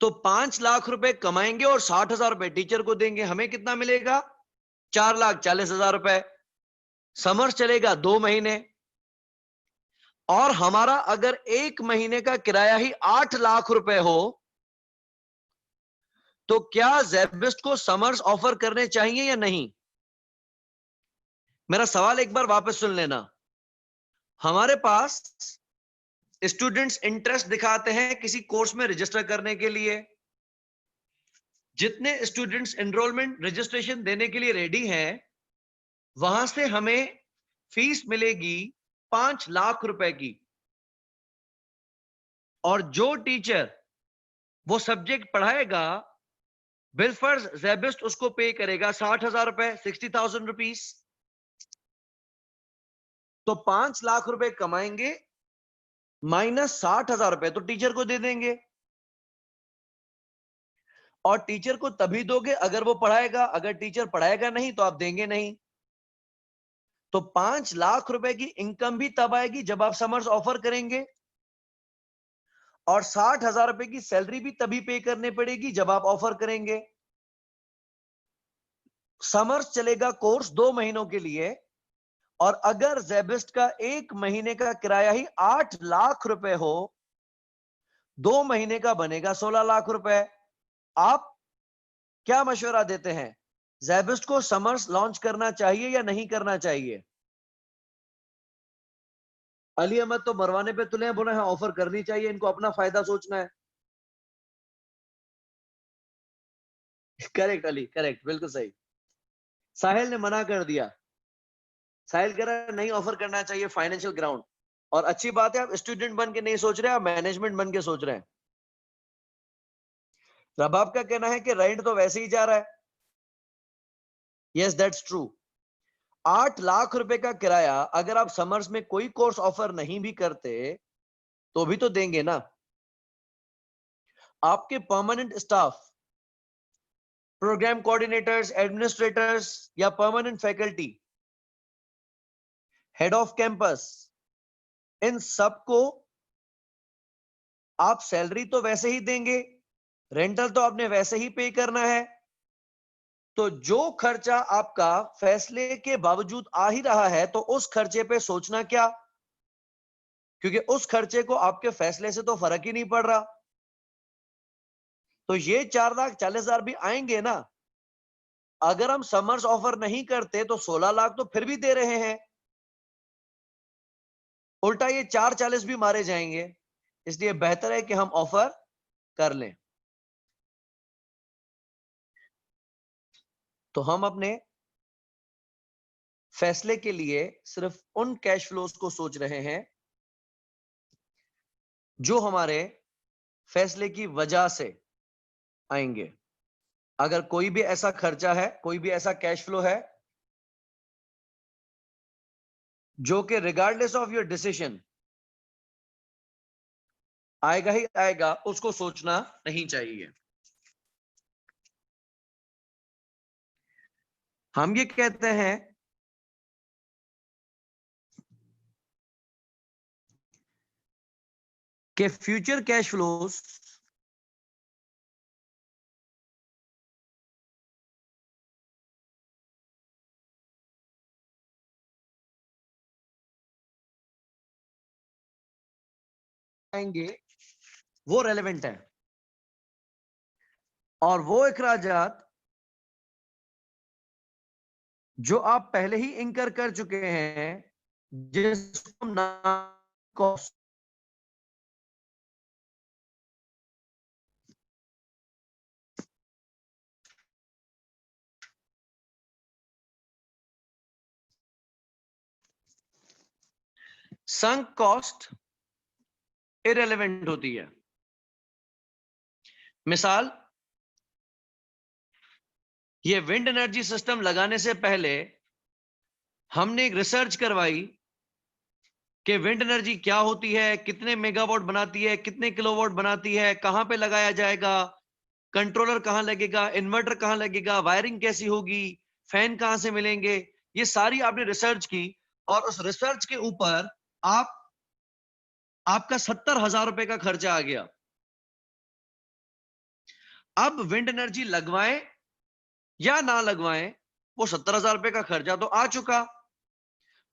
तो 5 लाख रुपए कमाएंगे और 60,000 रुपए टीचर को देंगे, हमें कितना मिलेगा? 4,40,000 रुपए। समर्स चलेगा 2 महीने और हमारा अगर 1 महीने का किराया ही 8 लाख रुपए हो, तो क्या ज़ेबिस्ट को समर्स ऑफर करने चाहिए या नहीं? मेरा सवाल एक बार वापस सुन लेना। हमारे पास स्टूडेंट्स इंटरेस्ट दिखाते हैं किसी कोर्स में रजिस्टर करने के लिए। जितने स्टूडेंट्स एनरोलमेंट रजिस्ट्रेशन देने के लिए रेडी हैं, वहां से हमें फीस मिलेगी 5 लाख रुपए की, और जो टीचर वो सब्जेक्ट पढ़ाएगा, बिलफर्ज ज़ेबिस्ट उसको पे करेगा 60,000 रुपए, 60,000 रुपीस। तो 5 लाख रुपए कमाएंगे माइनस 60,000 रुपए तो टीचर को दे देंगे, और टीचर को तभी दोगे अगर वो पढ़ाएगा, अगर टीचर पढ़ाएगा नहीं तो आप देंगे नहीं। तो 5 लाख रुपए की इनकम भी तब आएगी जब आप समर्स ऑफर करेंगे, और 60,000 रुपए की सैलरी भी तभी पे करने पड़ेगी जब आप ऑफर करेंगे। समर्स चलेगा कोर्स 2 महीनों के लिए, और अगर ज़ेबिस्ट का 1 महीने का किराया ही 8 लाख रुपए हो, 2 महीने का बनेगा 16 लाख रुपए। आप क्या मशवरा देते हैं? ज़ेबिस्ट को समर्स लॉन्च करना चाहिए या नहीं करना चाहिए? अली अहमद तो मरवाने पे तुले हैं, बोले हैं ऑफर करनी चाहिए, इनको अपना फायदा सोचना है। करेक्ट अली, करेक्ट, बिल्कुल सही। साहिल ने मना कर दिया, साहिल कह रहा है नहीं ऑफर करना चाहिए, फाइनेंशियल ग्राउंड। और अच्छी बात है, आप स्टूडेंट बन के नहीं सोच रहे, आप मैनेजमेंट बन के सोच रहे हैं। रबाब का कहना है कि रेंट तो वैसे ही जा रहा है, यस दैट्स ट्रू। 8 लाख रुपए का किराया अगर आप समर्स में कोई कोर्स ऑफर नहीं भी करते तो भी तो देंगे ना। आपके permanent staff, programme coordinators, administrators या permanent faculty, head of campus, इन सबको आप सैलरी तो वैसे ही देंगे, रेंटल तो आपने वैसे ही पे करना है। तो जो खर्चा आपका फैसले के बावजूद आ ही रहा है तो उस खर्चे पे सोचना क्या, क्योंकि उस खर्चे को आपके फैसले से तो फर्क ही नहीं पड़ रहा। तो ये 4,40,000 भी आएंगे ना। अगर हम समर्स ऑफर नहीं करते तो 16 लाख तो फिर भी दे रहे हैं, उल्टा ये 4,40 भी मारे जाएंगे। इसलिए बेहतर है कि हम ऑफर कर लें। तो हम अपने फैसले के लिए सिर्फ उन कैश फ्लोज को सोच रहे हैं जो हमारे फैसले की वजह से आएंगे। अगर कोई भी ऐसा खर्चा है, कोई भी ऐसा कैश फ्लो है जो कि रिगार्डलेस ऑफ योर डिसीजन आएगा ही आएगा, उसको सोचना नहीं चाहिए। हम ये कहते हैं कि फ्यूचर कैश फ्लोज आएंगे वो रेलेवेंट है, और वो इखराजात जो आप पहले ही इंकर कर चुके हैं, जिसको ना कॉस्ट, संक कॉस्ट इररिलेवेंट होती है। मिसाल, ये विंड एनर्जी सिस्टम लगाने से पहले हमने एक रिसर्च करवाई कि विंड एनर्जी क्या होती है, कितने मेगावाट बनाती है, कितने किलोवाट बनाती है, कहां पे लगाया जाएगा, कंट्रोलर कहां लगेगा, इन्वर्टर कहां लगेगा, वायरिंग कैसी होगी, फैन कहां से मिलेंगे। ये सारी आपने रिसर्च की और उस रिसर्च के ऊपर आपका 70,000 रुपए का खर्चा आ गया। अब विंड एनर्जी लगवाएं या ना लगवाएं, वो 70,000 रुपए का खर्चा तो आ चुका।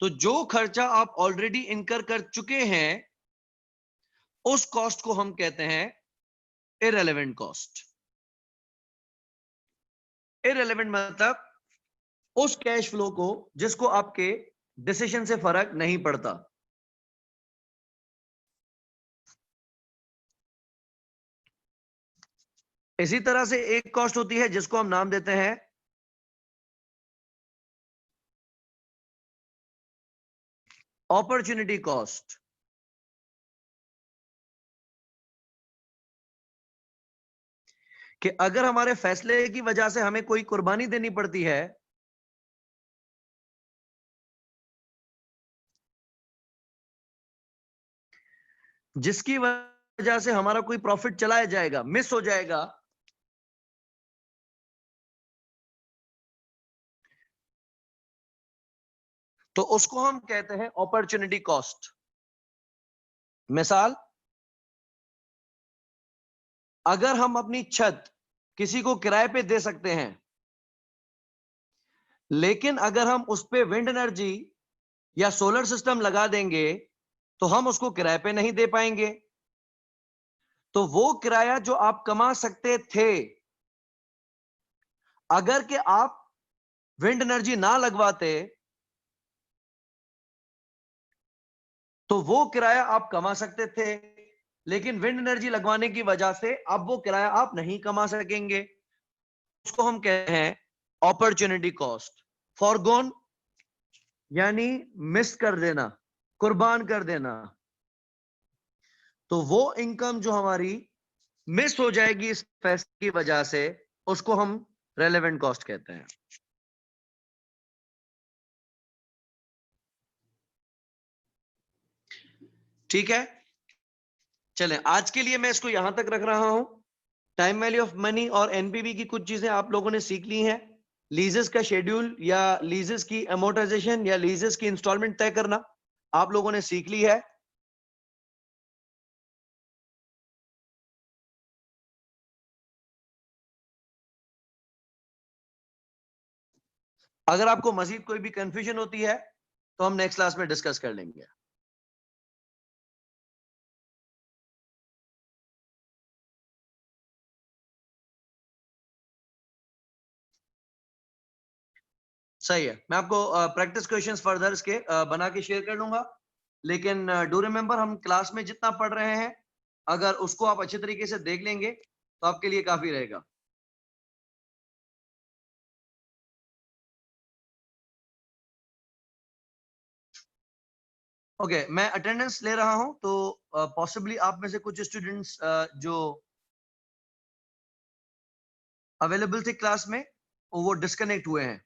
तो जो खर्चा आप ऑलरेडी इनकर कर चुके हैं उस कॉस्ट को हम कहते हैं इररिलेवेंट कॉस्ट। इररिलेवेंट मतलब उस कैश फ्लो को जिसको आपके डिसीजन से फर्क नहीं पड़ता। इसी तरह से एक कॉस्ट होती है जिसको हम नाम देते हैं अपॉर्चुनिटी कॉस्ट। कि अगर हमारे फैसले की वजह से हमें कोई कुर्बानी देनी पड़ती है जिसकी वजह से हमारा कोई प्रॉफिट चलाया जाएगा, मिस हो जाएगा, तो उसको हम कहते हैं अपॉर्चुनिटी कॉस्ट। मिसाल, अगर हम अपनी छत किसी को किराए पे दे सकते हैं, लेकिन अगर हम उस पे विंड एनर्जी या सोलर सिस्टम लगा देंगे तो हम उसको किराए पे नहीं दे पाएंगे। तो वो किराया जो आप कमा सकते थे अगर कि आप विंड एनर्जी ना लगवाते, तो वो किराया आप कमा सकते थे, लेकिन विंड एनर्जी लगवाने की वजह से अब वो किराया आप नहीं कमा सकेंगे। उसको हम कहते हैं अपॉर्चुनिटी कॉस्ट। फॉरगोन यानी मिस कर देना, कुर्बान कर देना। तो वो इनकम जो हमारी मिस हो जाएगी इस फैसले की वजह से, उसको हम रेलेवेंट कॉस्ट कहते हैं। ठीक है, चलें आज के लिए मैं इसको यहां तक रख रहा हूं। टाइम वैल्यू ऑफ मनी और एनपीवी की कुछ चीजें आप लोगों ने सीख ली हैं। लीजेस का शेड्यूल या लीजेस की अमोर्टाइजेशन या लीजेस की इंस्टॉलमेंट तय करना आप लोगों ने सीख ली है। अगर आपको मजीद कोई भी कंफ्यूजन होती है तो हम नेक्स्ट क्लास में डिस्कस कर लेंगे। सही है, मैं आपको प्रैक्टिस क्वेश्चंस फर्दर के बना के शेयर कर लूंगा, लेकिन डू रिमेंबर हम क्लास में जितना पढ़ रहे हैं अगर उसको आप अच्छे तरीके से देख लेंगे तो आपके लिए काफी रहेगा। ओके, मैं अटेंडेंस ले रहा हूं तो पॉसिबली आप में से कुछ स्टूडेंट्स जो अवेलेबल थे क्लास में वो डिस्कनेक्ट हुए हैं।